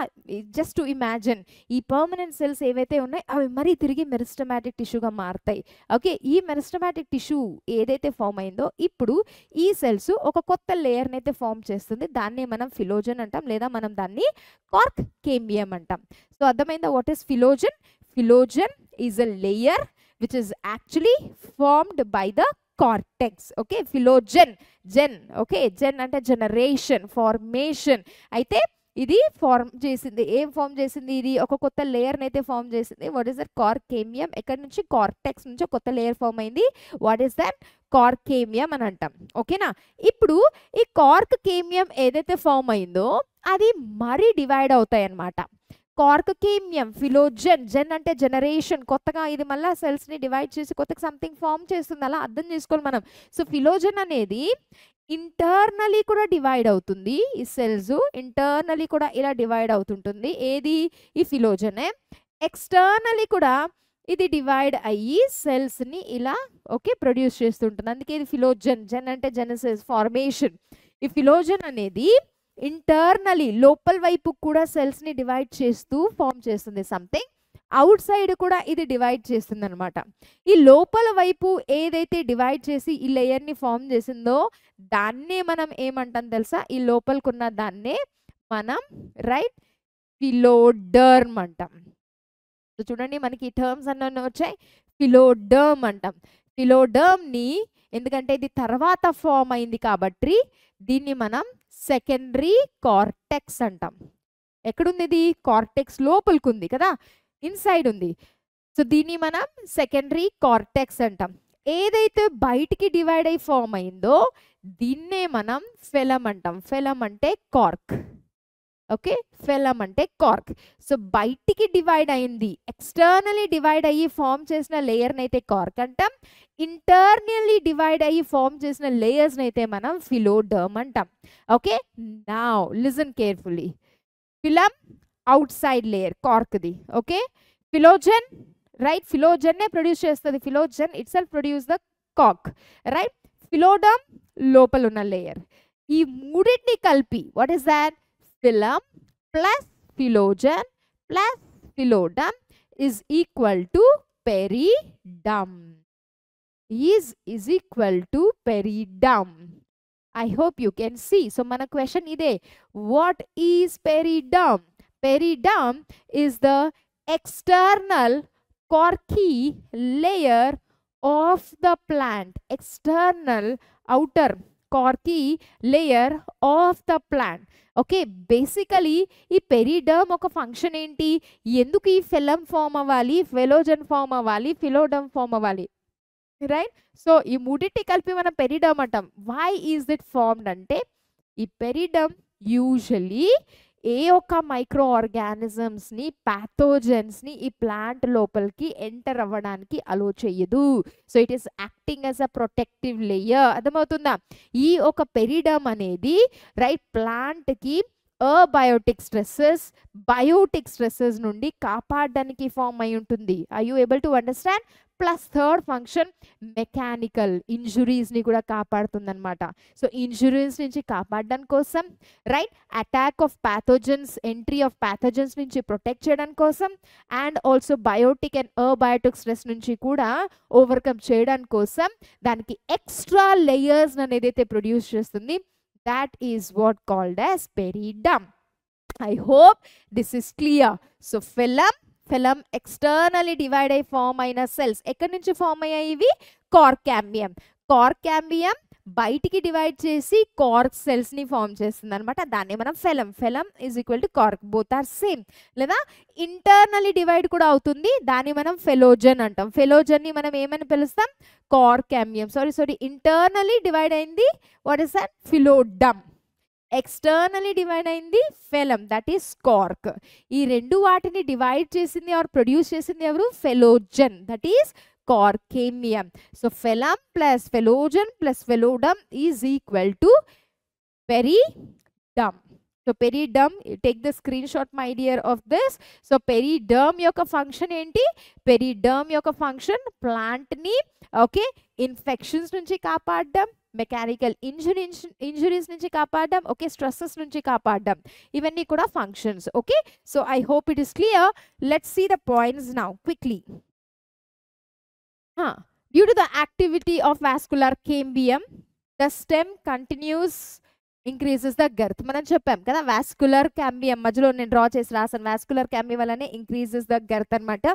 జస్ట్ టు ఇమాజిన్, ఈ పర్మనెంట్ సెల్స్ ఏవైతే ఉన్నాయో అవి మరీ తిరిగి మెరిస్టమాటిక్ టిష్యూగా మారుతాయి. ఓకే, ఈ మెరిస్టమాటిక్ టిష్యూ ఏదైతే ఫామ్ అయిందో ఇప్పుడు ఈ సెల్స్ ఒక కొత్త లేయర్ని అయితే ఫామ్ చేస్తుంది. దాన్నే మనం ఫిలోజన్ అంటాం, లేదా మనం దాన్ని కార్క్ కేంబియం అంటాం. సో అర్థమైందా? What is phellogen? Philogen is a layer which is actually formed by the cortex. Okay, philogen, gen. Okay, gen అంటే generation, formation. అయితే ఇది ఫార్మ్ చేసింది. ఏం ఫామ్ చేసింది? ఇది ఒక కొత్త లేయర్ని అయితే ఫామ్ చేసింది. What is that? కార్కేమియం. ఎక్కడి నుంచి? కార్టెక్స్ నుంచి కొత్త లేయర్ ఫామ్ అయింది. What is that? కార్కేమియం అని అంటాం. ఓకేనా? ఇప్పుడు ఈ కార్కేమియం ఏదైతే ఫామ్ అయిందో అది మరీ డివైడ్ అవుతాయి అన్నమాట. కార్కేమియం, ఫిలోజన్, జెన్ అంటే జనరేషన్, కొత్తగా ఇది మళ్ళీ సెల్స్ని డివైడ్ చేసి కొత్తగా సంథింగ్ ఫామ్ చేస్తుంది. అలా అర్థం చేసుకోవాలి మనం. సో ఫిలోజన్ అనేది ఇంటర్నలీ కూడా డివైడ్ అవుతుంది. ఈ సెల్స్ ఇంటర్నలీ కూడా ఇలా డివైడ్ అవుతుంటుంది. ఏది? ఈ ఫిలోజనే. ఎక్స్టర్నలీ కూడా ఇది డివైడ్ అయ్యి సెల్స్ని ఇలా ఓకే ప్రొడ్యూస్ చేస్తుంటుంది. అందుకే ఇది ఫిలోజన్. జెన్ అంటే జెనసిస్, ఫార్మేషన్. ఈ ఫిలోజన్ అనేది ఇంటర్నలీ లోపల వైపు కూడా సెల్స్ని డివైడ్ చేస్తూ ఫామ్ చేస్తుంది సంథింగ్. అవుట్ సైడ్ కూడా ఇది డివైడ్ చేస్తుంది అనమాట. ఈ లోపల వైపు ఏదైతే డివైడ్ చేసి ఈ లేయర్ని ఫామ్ చేసిందో దాన్నే మనం ఏమంటాం తెలుసా? ఈ లోపలికున్న దాన్నే మనం రైట్ ఫిలోడర్మ్ అంటాం. సో చూడండి, మనకి ఈ టర్మ్స్ అన్నీ వచ్చాయి. ఫిలోడర్మ్ అంటాం. ఫిలోడర్మ్ని ఎందుకంటే ఇది తర్వాత ఫామ్ అయింది కాబట్టి దీన్ని మనం సెకండరీ కార్టెక్స్ అంటాం. ఎక్కడుంది ఇది? కార్టెక్స్ లోపలికి ఉంది కదా, ఇన్సైడ్ ఉంది. సో దీన్ని మనం సెకండరీ కార్టెక్స్ అంటాం. ఏదైతే బయటికి డివైడ్ అయి ఫామ్ అయిందో దీన్నే మనం ఫెలం అంటాం. ఫెలం అంటే కార్క్. ఓకే, ఫెలం అంటే కార్క్. సో బయటికి డివైడ్ అయింది, ఎక్స్టర్నలీ డివైడ్ అయ్యి ఫామ్ చేసిన లేయర్ని అయితే కార్క్ అంటాం. ఇంటర్నల్లీ డివైడ్ అయ్యి ఫామ్ చేసిన లేయర్స్ని అయితే మనం ఫిలోడర్మ్ అంటాం. Okay, now listen carefully. Phellem outside layer కార్క్ది. ఓకే, ఫిలోజన్ రైట్, ఫిలోజన్నే ప్రొడ్యూస్ చేస్తుంది. Phellogen itself produce the cork right. Phelloderm లోపల ఉన్న లేయర్. ఈ మూడింటిని కలిపి what is that? Phylum plus phyllogen plus phylloderm is equal to peridum. Is equal to peridum. I hope you can see. So mana question ide, what is peridum? Peridum is the external corky layer of the plant. External outer corky layer of the plant. Okay, basically ఈ పెరిడర్మ్ ఒక function ఏంటి? ఎందుకు ఈ ఫెలం form అవ్వాలి, ఫెలోజన్ form అవ్వాలి, ఫిలోడర్మ్ form అవ్వాలి? Right. So ఈ మూడిటి కలిపి మనం పెరిడమ్ అంటాం. వై ఈజ్ ఇట్ ఫార్మ్డ్ అంటే ఈ పెరిడమ్ యూజువలీ ఏ ఒక్క మైక్రో ఆర్గానిజమ్స్ని ప్యాథోజన్స్ని ఈ ప్లాంట్ లోపలికి ఎంటర్ అవ్వడానికి అలో చేయదు. So it is acting as a protective layer. అర్థమవుతుందా? ఈ ఒక పెరిడమ్ అనేది రైట్ ప్లాంట్కి అబయోటిక్ స్ట్రెస్సెస్ బయోటిక్ స్ట్రెస్సెస్ నుండి కాపాడడానికి ఫామ్ అయి ఉంటుంది. I you able to understand? Plus third function mechanical ఇంజురీస్ని కూడా కాపాడుతుందన్నమాట. సో ఇంజురీస్ నుంచి కాపాడడం కోసం right attack of pathogens entry of pathogens నుంచి ప్రొటెక్ట్ చేయడం కోసం and also biotic and abiotic stress నుంచి కూడా ఓవర్కమ్ చేయడం కోసం దానికి ఎక్స్ట్రా లేయర్స్ అనేది అయితే ప్రొడ్యూస్ చేస్తుంది. That is what called as peridome. I hope this is clear. So phylum externally divide అయి ఫామ్ అయిన సెల్స్ ఎక్కడి నుంచి ఫామ్ అయ్యాయి? ఇవి కార్క్ క్యాంబియం. కార్క్ క్యాంబియం బయటికి డివైడ్ చేసి కార్క్ సెల్స్ ని ఫామ్ చేస్తుంది అనమాట. దాన్ని మనం phellem is equal to cork, both are same. లేదా ఇంటర్నలీ డివైడ్ కూడా అవుతుంది, దాన్ని మనం ఫెలోజన్ అంటాం. ఫెలోజన్ ని మనం ఏమని పిలుస్తాం? Cork cambium. Sorry internally divide అయింది what is that? Phelloderm. Externally divide అయింది ఫెలం, దట్ ఈస్ కార్క్. ఈ రెండు వాటిని డివైడ్ చేసింది ఆర్ ప్రొడ్యూస్ చేసింది ఎవరు? Phellogen, that is cork cambium. So phylum plus phelogen plus phylodome is equal to peridome. So peridome, take the screenshot my dear of this. So peridome యొక్క function ఏంటి? పెరిడమ్ యొక్క function plant ని okay infections నుంచి కాపాడడం, mechanical injuries నుంచి కాపాడడం, okay stresses నుంచి కాపాడడం, ఇవన్నీ కూడా functions. Okay so I hope it is clear. Let's see the points now quickly. Due to the activity of vascular cambium, the stem continues increases the girth. మనం చెప్పాం కదా vascular cambium మధ్యలో నేను draw చేసి రాసాను. వాస్కులర్ క్యాంబియం వల్లనే increases the girth అనమాట.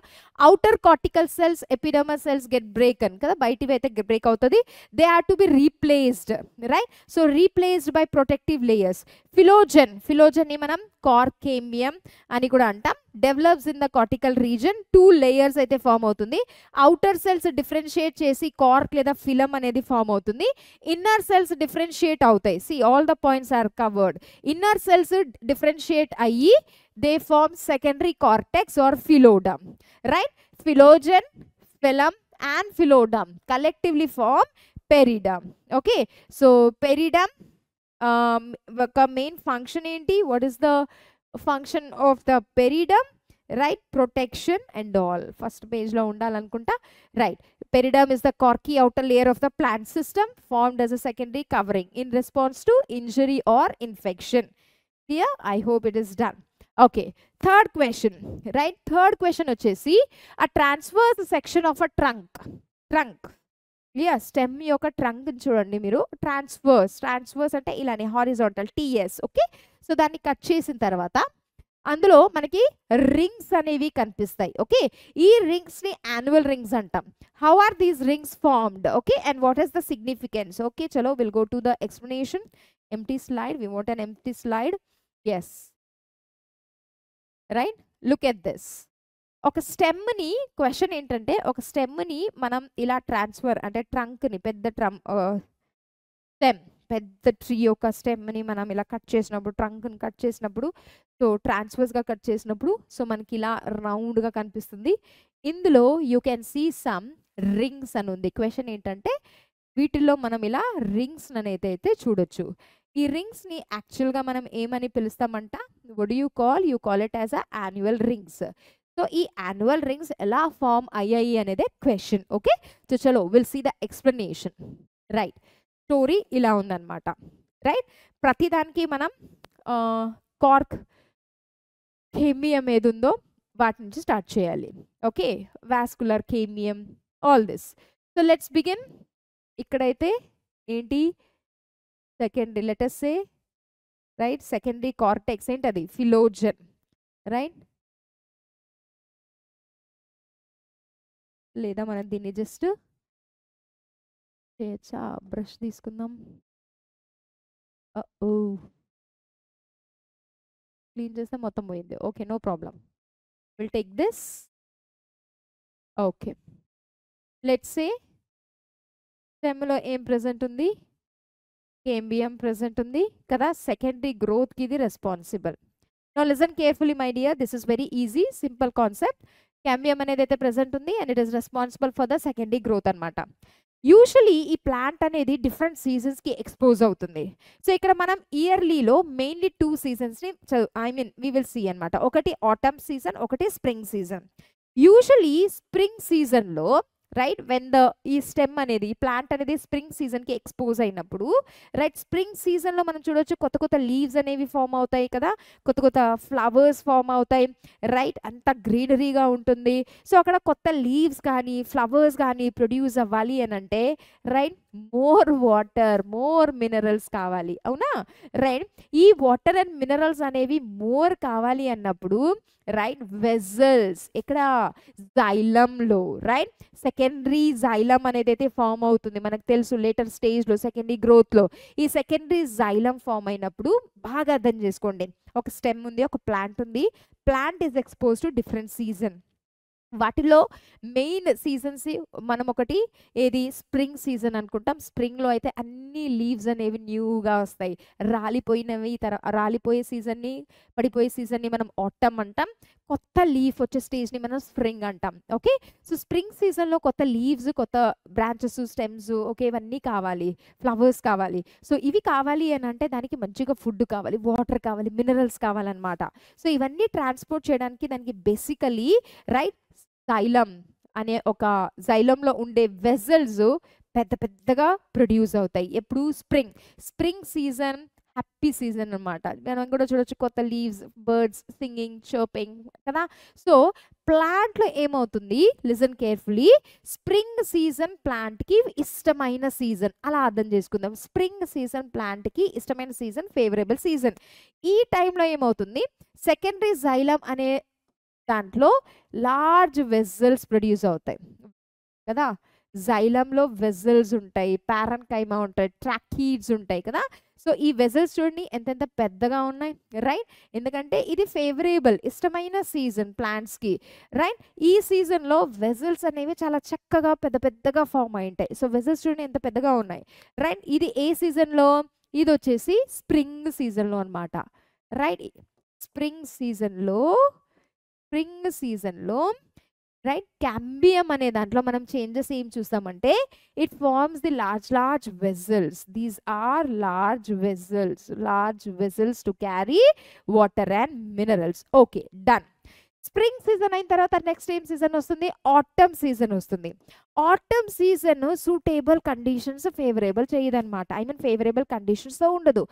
Outer cortical cells epidermal cells get broken కదా, బయటివి అయితే బ్రేక్ అవుతుంది. They are to be replaced right. So replaced by protective layers. Phellogen ని మనం కార్కేమియం అని కూడా అంటాం. Develops in the cortical region. 2 layers అయితే ఫామ్ అవుతుంది. అవుటర్ సెల్స్ డిఫరెన్షియేట్ చేసి కార్క్ లేదా ఫిలం అనేది ఫామ్ అవుతుంది. ఇన్నర్ సెల్స్ డిఫరెన్షియేట్ అవుతాయి. See all the points are covered. Inner cells differentiate ayi, they form secondary cortex or phylodome, right? Philogen, phylum and phylodome collectively form peridome. Okay, so peridome main function enti? What is the function of the peridome? Right, protection and all. First page lo undalanukunta. Right, peridome is the corky outer layer of the plant system formed as a secondary covering in response to injury or infection. Here I hope it is done. Okay, third question. Right, third question వచ్చేసి a transverse section of a trunk. Yeah, stem యొక్క trunk చూడండి మీరు. Transverse అంటే ఇలానే horizontal TS. Okay so దాన్ని cut చేసిన తర్వాత అందులో మనకి రింగ్స్ అనేవి కనిపిస్తాయి. ఓకే ఈ రింగ్స్ ని యాన్యువల్ రింగ్స్ అంటాం. How are these rings formed? Okay and what is the significance? Okay చలో will go to the explanation. Empty slide, we want an empty slide. yes right, look at this. ఒక స్టెమ్ని question ఏంటంటే ఒక స్టెమ్ని మనం ఇలా transfer అంటే ట్రంక్ని పెద్ద tree యొక్క స్టెమ్ని మనం ఇలా కట్ చేసినప్పుడు ట్రంక్ని కట్ చేసినప్పుడు సో ట్రాన్స్ఫర్స్గా కట్ చేసినప్పుడు సో మనకి ఇలా రౌండ్గా కనిపిస్తుంది. ఇందులో you can see some rings అని ఉంది. క్వశ్చన్ ఏంటంటే వీటిల్లో మనం ఇలా రింగ్స్ అనేది అయితే చూడొచ్చు. ఈ రింగ్స్ని యాక్చువల్గా మనం ఏమని పిలుస్తామంట? Would you call it as a annual rings. So ఈ యాన్యువల్ రింగ్స్ ఎలా ఫామ్ అయ్యాయి అనేదే క్వశ్చన్. ఓకే సో చలో will see the explanation. Right, story ఇలా ఉందన్నమాట. రైట్, ప్రతిదానికి మనం కార్క్ కేమియం ఏది ఉందో వాటి నుంచి స్టార్ట్ చేయాలి. Okay vascular cambium all this. So let's begin. ఇక్కడైతే ఏంటి secondary letters say right secondary cortex ఏంటి అది? ఫిలోజన్. రైట్, లేదా మనం దీన్ని జస్ట్ చేయొచ్చా? బ్రష్ తీసుకుందాం. క్లీన్ చేస్తే మొత్తం పోయింది. Okay no problem, will take this. Okay let's say స్టెమ్లో ఏం ప్రెసెంట్ ఉంది? కేంబియం ప్రెసెంట్ ఉంది కదా. సెకండరీ గ్రోత్కి ఇది responsible. Now listen carefully my dear, this is very easy simple concept. Cambium అనేది అయితే ప్రెసెంట్ ఉంది and it is responsible for the secondary growth అనమాట. యూజువలీ ఈ ప్లాంట్ అనేది డిఫరెంట్ సీజన్స్కి ఎక్స్పోజ్ అవుతుంది. సో ఇక్కడ మనం ఇయర్లీలో మెయిన్లీ 2 సీజన్స్ని వి విల్ సీ అనమాట. ఒకటి ఆటమ్ సీజన్, ఒకటి స్ప్రింగ్ సీజన్. యూజువలీ స్ప్రింగ్ సీజన్లో రైట్ వెన్ ద ఈ స్టెమ్ అనేది ప్లాంట్ అనేది స్ప్రింగ్ సీజన్కి ఎక్స్పోజ్ అయినప్పుడు రైట్ స్ప్రింగ్ సీజన్లో మనం చూడొచ్చు కొత్త కొత్త లీవ్స్ అనేవి ఫామ్ అవుతాయి కదా, కొత్త కొత్త ఫ్లవర్స్ ఫామ్ అవుతాయి రైట్. అంత గ్రీనరీగా ఉంటుంది. సో అక్కడ కొత్త లీవ్స్ కానీ ఫ్లవర్స్ కానీ ప్రొడ్యూస్ అవ్వాలి అని అంటే right more water, more minerals కావాలి, అవునా రైట్. ఈ వాటర్ అండ్ మినరల్స్ అనేవి మోర్ కావాలి అన్నప్పుడు రైట్ వెజల్స్ ఇక్కడ జైలంలో రైట్ సెకండరీ జైలం అనేది అయితే ఫామ్ అవుతుంది. మనకు తెలుసు లేటర్ స్టేజ్లో సెకండరీ గ్రోత్లో ఈ సెకండరీ జైలం ఫామ్ అయినప్పుడు బాగా అర్థం చేసుకోండి. ఒక స్టెమ్ ఉంది, ఒక ప్లాంట్ ఉంది. Plant is expose to different season. వాటిలో మెయిన్ సీజన్స్ మనం ఒకటి ఏది స్ప్రింగ్ సీజన్ అనుకుంటాం. స్ప్రింగ్లో అయితే అన్ని లీవ్స్ అనేవి న్యూగా వస్తాయి. రాలిపోయినవి రాలిపోయే సీజన్ని, పడిపోయే సీజన్ని మనం ఆటమ్ అంటాం. కొత్త లీఫ్ వచ్చే స్టేజ్ని మనం స్ప్రింగ్ అంటాం. ఓకే, సో స్ప్రింగ్ సీజన్లో కొత్త లీవ్స్, కొత్త బ్రాంచెస్, స్టెమ్స్, ఓకే ఇవన్నీ కావాలి, ఫ్లవర్స్ కావాలి. సో ఇవి కావాలి అని అంటే దానికి మంచిగా ఫుడ్ కావాలి, వాటర్ కావాలి, మినరల్స్ కావాలన్నమాట. సో ఇవన్నీ ట్రాన్స్పోర్ట్ చేయడానికి దానికి బేసికలీ రైట్ జైలం అనే ఒక జైలంలో ఉండే వెజల్స్ పెద్ద పెద్దగా ప్రొడ్యూస్ అవుతాయి. ఎప్పుడు స్ప్రింగ్ సీజన్ హ్యాపీ సీజన్ అనమాట. మనం కూడా చూడొచ్చు కొత్త లీవ్స్, బర్డ్స్ సింగింగ్, చర్పింగ్ కదా. సో ప్లాంట్లో ఏమవుతుంది, లిజన్ కేర్ఫుల్లీ, స్ప్రింగ్ సీజన్ ప్లాంట్కి ఇష్టమైన సీజన్ అలా అర్థం చేసుకుందాం. స్ప్రింగ్ సీజన్ ప్లాంట్కి ఇష్టమైన సీజన్, ఫేవరబుల్ సీజన్. ఈ టైంలో ఏమవుతుంది, సెకండరీ జైలం అనే దాంట్లో లార్జ్ వెజల్స్ ప్రొడ్యూస్ అవుతాయి కదా. జైలంలో వెజల్స్ ఉంటాయి, పారెన్కైమా ఉంటాయి, ట్రాకీడ్స్ ఉంటాయి కదా. సో ఈ వెజల్స్ చూడండి ఎంతెంత పెద్దగా ఉన్నాయి రైట్. ఎందుకంటే ఇది ఫేవరబుల్, ఇష్టమైన సీజన్ ప్లాంట్స్కి రైట్. ఈ సీజన్లో వెజల్స్ అనేవి చాలా చక్కగా పెద్ద పెద్దగా ఫామ్ అయి ఉంటాయి. సో వెజల్స్ చూడండి ఎంత పెద్దగా ఉన్నాయి రైట్. ఇది ఏ సీజన్లో, ఇది వచ్చేసి స్ప్రింగ్ సీజన్లో అనమాట రైట్. స్ప్రింగ్ సీజన్లో రైట్ క్యాంబియం అనే దాంట్లో మనం చేంజెస్ ఏం చూస్తామంటే it forms the large vessels. These are large vessels to carry water and minerals. Okay done. Spring season అయిన తర్వాత నెక్స్ట్ ఏం సీజన్ వస్తుంది, ఆటమ్ సీజన్ వస్తుంది. ఆటమ్ సీజన్ సూటేబుల్ కండిషన్స్ ఫేవరబుల్ చేయదన్నమాట. ఫేవరబుల్ కండిషన్స్తో ఉండదు.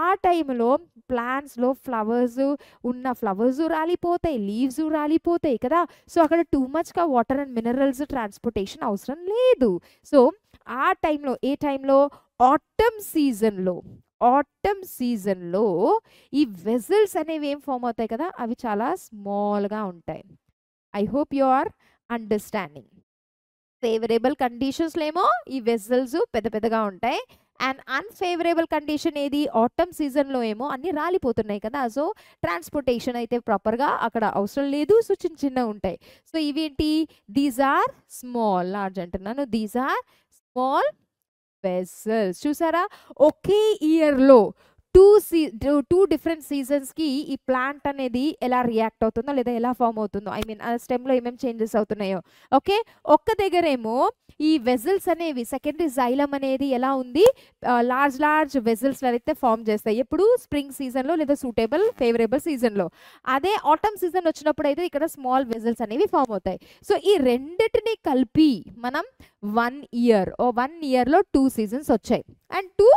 ఆ టైంలో ప్లాంట్స్లో ఫ్లవర్స్ రాలిపోతాయి, లీవ్స్ రాలిపోతాయి కదా. సో అక్కడ టూ మచ్గా వాటర్ అండ్ మినరల్స్ ట్రాన్స్పోర్టేషన్ అవసరం లేదు. సో ఆ టైంలో, ఏ టైంలో, ఆటమ్ సీజన్లో ఈ వెజల్స్ అనేవి ఏం ఫామ్ అవుతాయి కదా, అవి చాలా స్మాల్గా ఉంటాయి. I hope you are understanding. Favourable కండిషన్స్లో ఏమో ఈ వెజల్స్ పెద్ద పెద్దగా ఉంటాయి. అండ్ అన్ఫేవరబుల్ కండిషన్ ఏది, ఆటమ్ సీజన్లో ఏమో అన్ని రాలిపోతున్నాయి కదా. సో ట్రాన్స్పోర్టేషన్ అయితే ప్రాపర్గా అక్కడ అవసరం లేదు. సో చిన్న ఉంటాయి. సో ఇవేంటి, దీస్ ఆర్ స్మాల్, లార్జ్ అంటున్నాను, దీస్ ఆర్ స్మాల్ వెజల్స్. చూసారా, ఒకే ఇయర్లో టూ డిఫరెంట్ సీజన్స్కి ఈ ప్లాంట్ అనేది ఎలా రియాక్ట్ అవుతుందో లేదా ఎలా ఫామ్ అవుతుందో, ఆ స్టెమ్లో ఏమేమి చేంజెస్ అవుతున్నాయో. ఓకే, ఒక్క దగ్గరేమో ఈ వెజల్స్ అనేవి సెకండరీ జైలం అనేది ఎలా ఉంది, లార్జ్ వెజల్స్ అయితే ఫామ్ చేస్తాయి. ఎప్పుడు స్ప్రింగ్ సీజన్లో లేదా సూటబుల్ ఫేవరబుల్ సీజన్లో. అదే ఆటమ్ సీజన్ వచ్చినప్పుడు అయితే ఇక్కడ స్మాల్ వెజల్స్ అనేవి ఫామ్ అవుతాయి. సో ఈ రెండిటిని కలిపి మనం 1 ఇయర్లో 2 సీజన్స్ వచ్చాయి అండ్ 2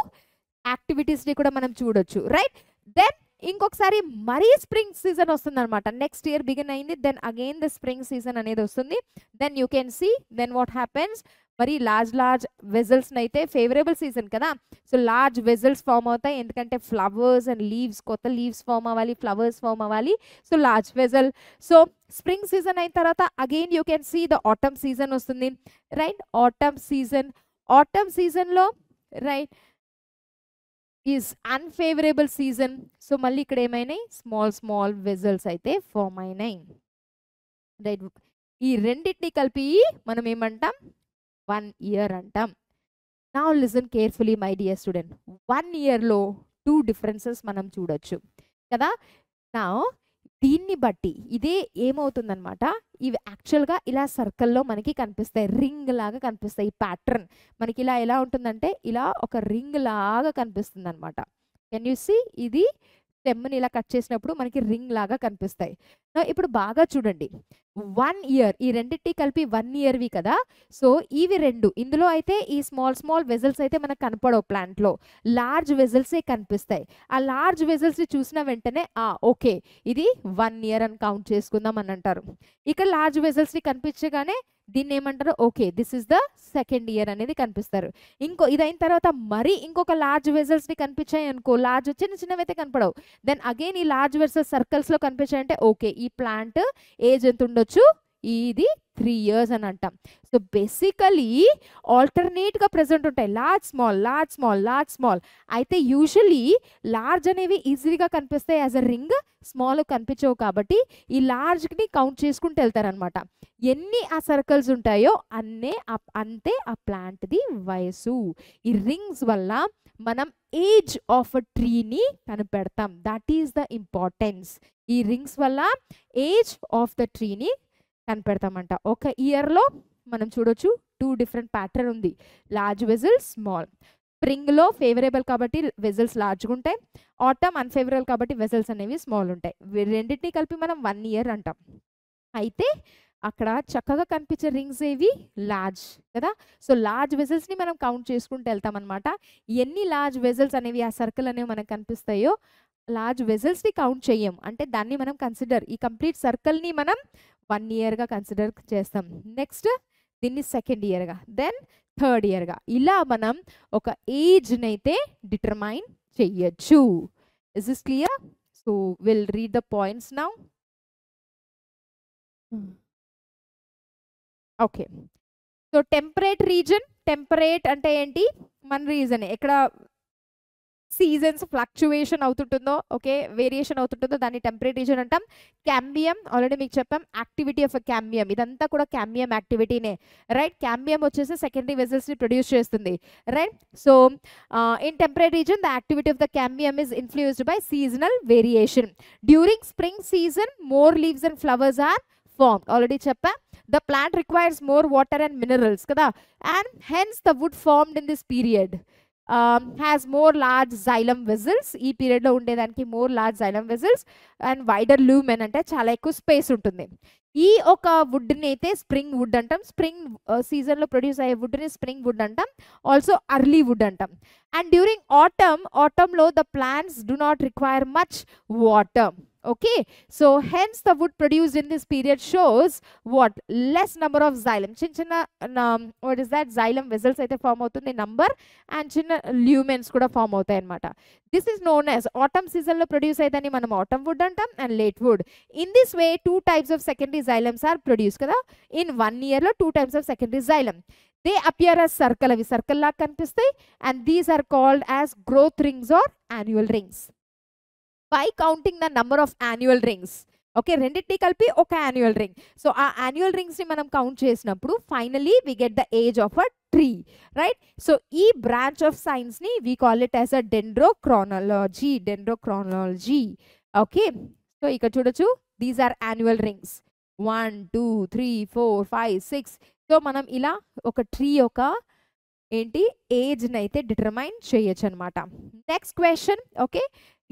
యాక్టివిటీస్ని కూడా మనం చూడొచ్చు రైట్. దెన్ ఇంకొకసారి మరీ స్ప్రింగ్ సీజన్ వస్తుంది అనమాట. నెక్స్ట్ ఇయర్ బిగిన్ అయింది, then again the spring season అనేది వస్తుంది. Then you can see then what happens, మరి లార్జ్ వెజల్స్ అయితే ఫేవరబుల్ సీజన్ కదా. సో లార్జ్ వెజల్స్ ఫామ్ అవుతాయి, ఎందుకంటే ఫ్లవర్స్ అండ్ లీవ్స్, కొత్త లీవ్స్ ఫామ్ అవ్వాలి, ఫ్లవర్స్ ఫామ్ అవ్వాలి. So large vessel. So spring season అయిన తర్వాత again you can see the autumn season వస్తుంది రైట్. ఆటమ్ సీజన్లో right is unfavourable season. So మళ్ళీ ఇక్కడ ఏమైనాయి, స్మాల్ వెజల్స్ అయితే ఫామ్ అయినాయి రైట్. ఈ రెండింటిని కలిపి మనం ఏమంటాం, 1 ఇయర్ అంటాం. Now listen carefully my dear student. 1 ఇయర్లో 2 డిఫరెన్సెస్ మనం చూడొచ్చు కదా. నా దీన్ని బట్టి ఇదే ఏమవుతుందనమాట, ఇవి యాక్చువల్గా ఇలా సర్కిల్లో మనకి కనిపిస్తాయి, రింగ్ లాగా కనిపిస్తాయి. ఈ ప్యాటర్న్ మనకి ఇలా ఎలా ఉంటుందంటే ఇలా ఒక రింగ్ లాగా కనిపిస్తుంది అనమాట. Can you see? ఇది స్టెమ్ని ఇలా కట్ చేసినప్పుడు మనకి రింగ్ లాగా కనిపిస్తాయి. ఇప్పుడు బాగా చూడండి, 1 ఇయర్ ఈ రెండింటి కలిపి 1 ఇయర్వి కదా. సో ఇవి రెండు, ఇందులో అయితే ఈ స్మాల్ వెజల్స్ అయితే మనకు కనపడవు, ప్లాంట్లో లార్జ్ వెజల్సే కనిపిస్తాయి. ఆ లార్జ్ వెజల్స్ని చూసిన వెంటనే ఓకే ఇది 1 ఇయర్ అని కౌంట్ చేసుకుందాం అని అంటారు. ఇక్కడ లార్జ్ వెజల్స్ని కనిపించగానే దీన్ని ఏమంటారు, okay this is the 2nd year అనేది కనిపిస్తారు. ఇదైన తర్వాత మరి ఇంకొక లార్జ్ వెజల్స్ని కనిపించాయి అనుకో, లార్జ్ చిన్నవి అయితే కనపడవు. దెన్ అగైన్ ఈ లార్జ్ వెజల్స్ సర్కిల్స్లో కనిపించాయంటే ఓకే ఈ ప్లాంట్ ఏజ్ ఎంత ఉండొచ్చు, ఇది 3 ఇయర్స్ అని అంటాం. సో బేసికలీ ఆల్టర్నేట్గా ప్రెజెంట్ ఉంటాయి, లార్జ్ స్మాల్. అయితే యూజువలీ లార్జ్ అనేవి ఈజీగా కనిపిస్తాయి యాజ్ అ రింగ్, స్మాల్ కనిపించవు. కాబట్టి ఈ లార్జ్ని కౌంట్ చేసుకుంటూ వెళ్తారనమాట. ఎన్ని ఆ సర్కిల్స్ ఉంటాయో అంతే ఆ ప్లాంట్ది వయసు. ఈ రింగ్స్ వల్ల మనం ఏజ్ ఆఫ్ అ ట్రీని కనిపెడతాం. That is the importance. ఈ రింగ్స్ వల్ల ఏజ్ ఆఫ్ ద ట్రీని కనిపెడతామంట. ఒక ఇయర్లో మనం చూడొచ్చు 2 డిఫరెంట్ ప్యాటర్న్ ఉంది, లార్జ్ వెజల్స్, స్మాల్. స్ప్రింగ్లో ఫేవరబుల్ కాబట్టి వెజల్స్ లార్జ్గా ఉంటాయి, ఆటమ్ అన్ఫేవరబుల్ కాబట్టి వెజల్స్ అనేవి స్మాల్ ఉంటాయి. రెండింటినీ కలిపి మనం 1 ఇయర్ అంటాం. అయితే అక్కడ చక్కగా కనిపించే రింగ్స్ ఏవి, లార్జ్ కదా. సో లార్జ్ వెజల్స్ని మనం కౌంట్ చేసుకుంటూ వెళ్తాం అనమాట. ఎన్ని లార్జ్ వెజల్స్ అనేవి ఆ సర్కిల్ అనేవి మనకు కనిపిస్తాయో, లార్జ్ వెజల్స్ని కౌంట్ చేయం, అంటే దాన్ని మనం కన్సిడర్, ఈ కంప్లీట్ సర్కిల్ని మనం 1 ఇయర్గా కన్సిడర్ చేస్తాం. నెక్స్ట్ దీన్ని 2nd ఇయర్గా, దెన్ 3rd ఇయర్గా, ఇలా మనం ఒక ఏజ్ని అయితే డిటర్మైన్ చెయ్యొచ్చు. Is this clear? So will read the points now. Okay, so temperate reason, temperate అంటే ఏంటి, మన రీజన్ ఎక్కడ సీజన్స్ ఫ్లక్చువేషన్ అవుతుంటుందో, ఓకే వేరియేషన్ అవుతుంటుందో దాన్ని టెంపరేట్ రీజన్ అంటాం. క్యాంబియం ఆల్రెడీ మీకు చెప్పాం, యాక్టివిటీ ఆఫ్ క్యాంబియం, ఇదంతా కూడా క్యాంబియం యాక్టివిటీనే, రైట్. క్యాంబియం వచ్చేసి సెకండరీ వెజల్స్ని ప్రొడ్యూస్ చేస్తుంది, right. So in temperate reason the activity of the cambium is influenced by seasonal variation. During spring season more leaves and flowers are formed. Already chappa, the plant requires more water and minerals kada, and hence the wood formed in this period has more large xylem vessels. Ee period lo unde daniki more large xylem vessels and wider lumen ante chaala ekku space untundi. ఈ ఒక వుడ్ని అయితే spring wood అంటాం. Spring సీజన్లో produce అయ్యే వుడ్ని spring wood అంటాం, also early wood అంటాం. అండ్ డ్యూరింగ్ ఆటమ్లో the plants do not require much water. Okay, so hence the wood produced in this period shows what, less number of xylem, chinna what is that, xylem vessels aithe form avutundi number, and chinna lumens kuda form avutayi anamata. This is known as autumn season lo produce aidani manam autumn wood antam and late wood. In this way 2 types of secondary xylems are produced kada. In 1 year lo 2 types of secondary xylem, they appear as circle, avi circle la kanipistayi, and these are called as growth rings or annual rings. By counting the number of annual rings, okay, రెండింటిని కలిపి ఒక annual ring. So ఆ annual రింగ్స్ని మనం count చేసినప్పుడు finally we get the age of a tree, right. So ఈ branch of సైన్స్ని we call it as a dendrochronology. Okay, so ఇక్కడ చూడొచ్చు, these are annual rings 1 2 3 4 5 6. So మనం ఇలా ఒక ట్రీ యొక్క ఏంటి ఏజ్ని అయితే డిటర్మైన్ చేయొచ్చు అనమాట. Next question, okay,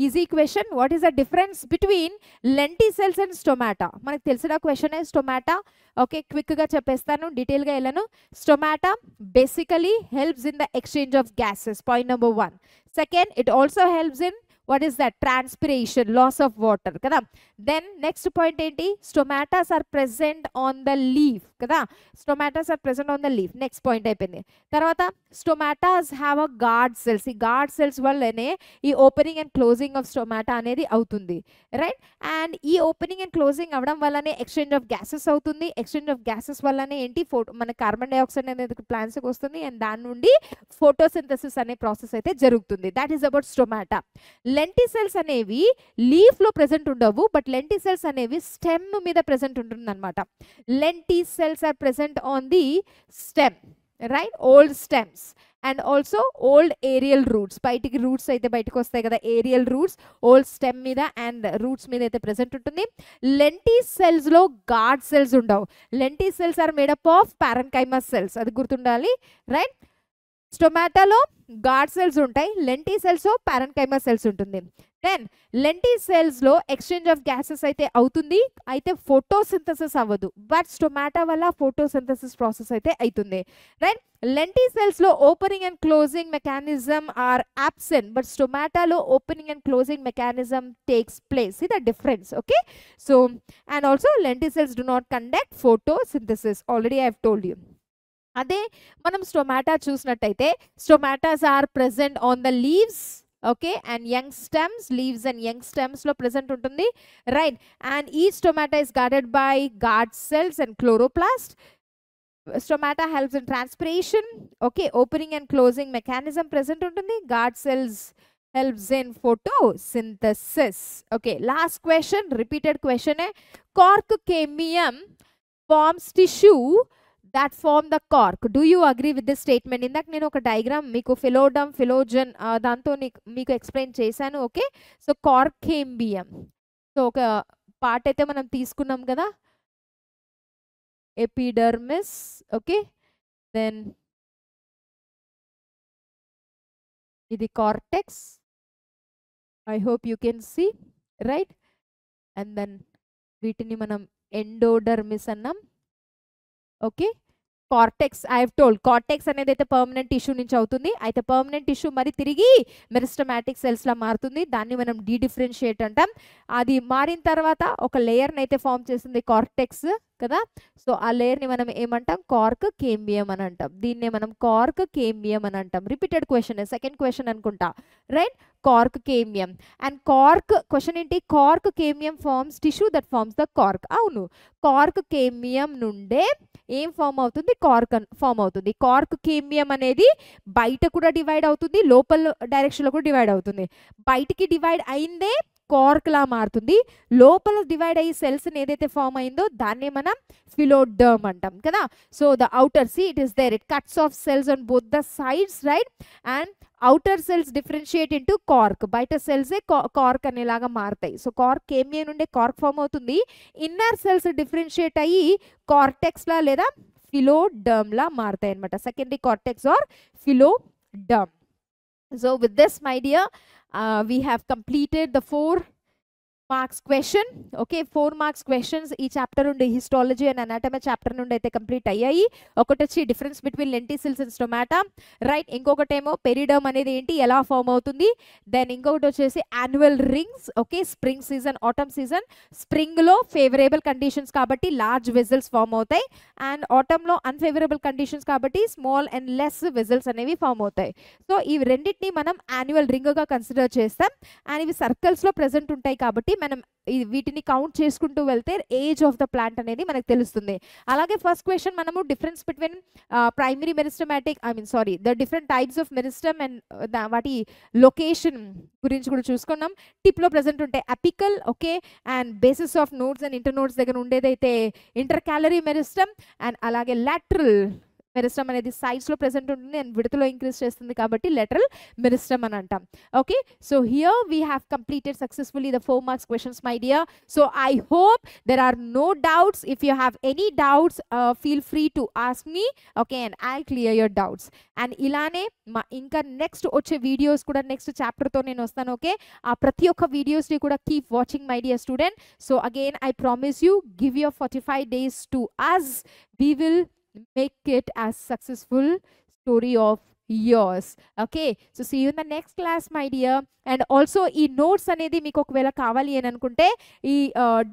easy question. What is the difference between lenticels and stomata? మనకు తెలిసిన క్వశ్చన్ స్టొమాటా. ఓకే, క్విక్గా చెప్పేస్తాను, డీటెయిల్గా వెళ్ళను. Stomata basically helps in the exchange of gases, point number 1. Second, it also helps in what is that, transpiration, loss of water kada. Then next point enti, stomatas are present on the leaf kada. Stomatas are present on the leaf. Next point ayipindi. Tarvata stomatas have a guard cells. ఈ guard cells వల్లనే ఈ opening and closing of stomata అనేది అవుతుంది, right. And ఈ opening and closing అవడం వల్లనే exchange of gases అవుతుంది. exchange of gases వల్లనే ఏంటి, మన కార్బన్ డైఆక్సైడ్ అనేది ప్లాంట్స్ కి వస్తుంది, and దాని నుండి ఫోటోసింథసిస్ అనే ప్రాసెస్ అయితే జరుగుతుంది. That is about stomata. Lenticels అనేవి లీఫ్ లో ప్రెసెంట్ ఉండవు, బట్ లెంటిసెల్స్ అనేవి స్టెమ్ మీద ప్రెసెంట్ ఉంటుంది అనమాట. Lenticels are present on the stem, right, old stems. And also old aerial roots, బయటికి రూట్స్ అయితే బయటకు వస్తాయి కదా, ఏరియల్ రూట్స్ ఓల్డ్ స్టెమ్ మీద అండ్ రూట్స్ మీద అయితే ప్రెసెంట్ ఉంటుంది. లెంటీ సెల్స్లో గార్డ్ సెల్స్ ఉండవు. Lenticels are made up of parenchymous cells, అది గుర్తుండాలి, రైట్. స్టొమాటాలో గార్డ్ సెల్స్ ఉంటాయి, లెంటీ సెల్స్ పారెన్కైమస్ సెల్స్ ఉంటుంది. దెన్ లెంటీ సెల్స్లో ఎక్స్చేంజ్ ఆఫ్ గ్యాసెస్ అయితే అవుతుంది, అయితే ఫోటోసింథసిస్ అవ్వదు. బట్ స్టొమాటా వల్ల ఫోటోసింథసిస్ ప్రాసెస్ అయితే అవుతుంది, రైట్. లెంటీ సెల్స్లో opening and closing mechanism are absent, but స్టొమాటాలో opening and closing mechanism takes place. ఇది the difference, okay. So and also lenticels do not conduct photosynthesis, already I have told you. అదే మనం stomata చూసినట్టయితే stomatas are present on the leaves, okay, and young stems, leaves and young స్టెమ్స్లో present ఉంటుంది, right. And ఈ stomata is guarded by guard cells and chloroplast. Stomata helps in transpiration, okay, opening and closing mechanism present ఉంటుంది. Guard cells helps in photosynthesis. Okay, last question, repeated question hai. Cork cambium forms tissue that form the cork. Do you agree with this statement? ఇందాక నేను ఒక diagram మీకు ఫిలోడమ్ ఫిలోజన్ దాంతో మీకు explain చేశాను, okay. So cork cambium, so ఒక part అయితే మనం తీసుకున్నాం కదా, ఎపిడర్మిస్, ఓకే, దెన్ ఇది cortex, I hope you can see, right. And then వీటిని మనం ఎండోడర్మిస్ అన్నాం, okay. Cortex I have told, cortex అనేది అయితే పర్మనెంట్ టిష్యూ నుంచి అవుతుంది, అయితే పర్మనెంట్ టిష్యూ మరి తిరిగి మెరిస్టమాటిక్ సెల్స్లా మారుతుంది, దాన్ని మనం డీడిఫరెన్షియేట్ అంటాం. అది మారిన తర్వాత ఒక లేయర్ని అయితే ఫామ్ చేస్తుంది కార్టెక్స్ కదా, సో ఆ లేయర్ని మనం ఏమంటాం, కార్క్ కేంబియం అని అంటాం. దీన్నే మనం కార్క్ కేంబియం అని అంటాం. రిపీటెడ్ క్వశ్చన్, సెకండ్ క్వశ్చన్ అనుకుంటా, right. Cork cambium and cork question ఏంటి, cork cambium forms tissue that forms the cork. అవును, కార్క్ కేంబియం నుండే ఏం ఫామ్ అవుతుంది, కార్క్ ఫామ్ అవుతుంది. కార్క్ కేంబియం అనేది బయట కూడా డివైడ్ అవుతుంది, లోపల డైరెక్షన్లో కూడా డివైడ్ అవుతుంది. బయటికి డివైడ్ అయిందే కార్క్ లా మారుతుంది, లోపల డివైడ్ అయ్యి సెల్స్ ఏదైతే ఫామ్ అయిందో దాన్నే మనం ఫిలోడర్మ్ అంటాం కదా. So the outer see it is there, it cuts off cells on both the sides, right. And outer cells differentiate into cork, బయట సెల్సే కార్క్ అనేలాగా మారుతాయి. సో కార్క్ కేమియా నుండే కార్క్ ఫామ్ అవుతుంది, ఇన్నర్ సెల్స్ డిఫరెన్షియేట్ అయ్యి cortex లా లేదా phelloderm లా మారుతాయి అనమాట, secondary cortex or phelloderm. So with this, my dear, we have completed the 4 marks question, okay. 4 marks questions ఈ చాప్టర్ నుండి హిస్టాలజీ అండ్ అనాటమీ చాప్టర్ నుండి అయితే కంప్లీట్ అయ్యాయి. ఒకటి వచ్చి difference between lenticels and stomata, right. ఇంకొకటేమో పెరిడర్మ్ అనేది ఏంటి, ఎలా ఫామ్ అవుతుంది. దెన్ ఇంకొకటి వచ్చేసి annual rings, okay. Spring season, autumn season. స్ప్రింగ్లో ఫేవరబుల్ కండిషన్స్ కాబట్టి లార్జ్ వెజల్స్ ఫామ్ అవుతాయి, అండ్ ఆటమ్లో అన్ఫేవరబుల్ కండిషన్స్ కాబట్టి స్మాల్ అండ్ లెస్ వెజల్స్ అనేవి ఫామ్ అవుతాయి. సో ఈ రెండింటిని మనం యాన్యువల్ రింగ్గా కన్సిడర్ చేస్తాం, అండ్ ఇవి సర్కిల్స్లో ప్రెసెంట్ ఉంటాయి కాబట్టి మనం వీటిని కౌంట్ చేసుకుంటూ వెళ్తే ఏజ్ ఆఫ్ ద ప్లాంట్ అనేది మనకు తెలుస్తుంది. అలాగే ఫస్ట్ క్వశ్చన్ మనము difference between primary meristematic, the different types of meristem and వాటి లొకేషన్ గురించి కూడా చూసుకున్నాం. టిప్లో ప్రెసెంట్ ఉంటే apical, okay, and basis of nodes and inter nodes దగ్గర ఉండేదైతే ఇంటర్ క్యాలరీ మెరిస్టమ్, అండ్ అలాగే లాటరల్ మెరిస్టమ్ అనేది సైడ్స్లో ప్రెసెంట్ ఉంటుంది అండ్ విడతలో ఇంక్రీజ్ చేస్తుంది కాబట్టి lateral మెరిస్టమ్ అని అంటాం, okay. So here we have completed successfully the 4 marks questions, my dear. So I hope there are no doubts. If you have any doubts, feel free to ask me, okay, and I'll clear your doubts. And ఇలానే మా ఇంకా next వచ్చే videos కూడా next చాప్టర్తో నేను వస్తాను, okay. ఆ ప్రతి ఒక్క వీడియోస్ని కూడా keep watching, my dear student. So again I promise you, give your 45 days to us. We will make it as successful story of yours, okay. So see you in the next class, my dear. And also ఈ notes అనేది మీకు ఒకవేళ కావాలి అని అనుకుంటే ఈ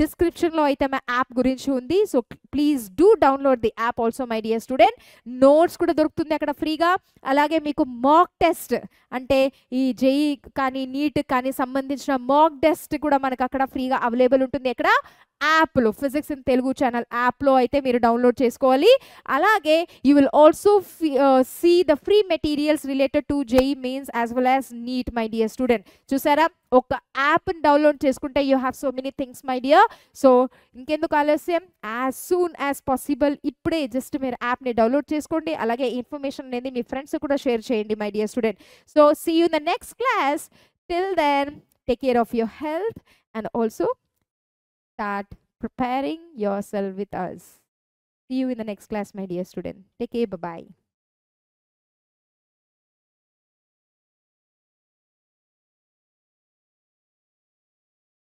డిస్క్రిప్షన్లో అయితే మా యాప్ గురించి ఉంది. So please do download the app also, my dear student. Notes కూడా దొరుకుతుంది అక్కడ ఫ్రీగా. అలాగే మీకు మాక్ టెస్ట్ అంటే ఈ జేఈ కానీ నీట్ కానీ సంబంధించిన మాక్ టెస్ట్ కూడా మనకు అక్కడ ఫ్రీగా అవైలబుల్ ఉంటుంది. ఎక్కడ, యాప్లో, ఫిజిక్స్ ఇన్ తెలుగు ఛానల్ యాప్లో అయితే మీరు డౌన్లోడ్ చేసుకోవాలి. అలాగే you will also see the free material materials related to JEE Mains as well as NEET my dear student. చూసారా, ఒక యాప్ని డౌన్లోడ్ చేసుకుంటే you have so many things my dear. So ఇంకెందుకు ఆలస్యం, యాజ్ సూన్ యాజ్ పాసిబుల్ ఇప్పుడే just మీరు యాప్ని download చేసుకోండి. అలాగే ఇన్ఫర్మేషన్ అనేది మీ ఫ్రెండ్స్ కూడా షేర్ చేయండి my dear student. So see you in the next class. Till then take care of your health and also start preparing yourself with us. See you in the next class, my dear student. Take care. Bye-bye.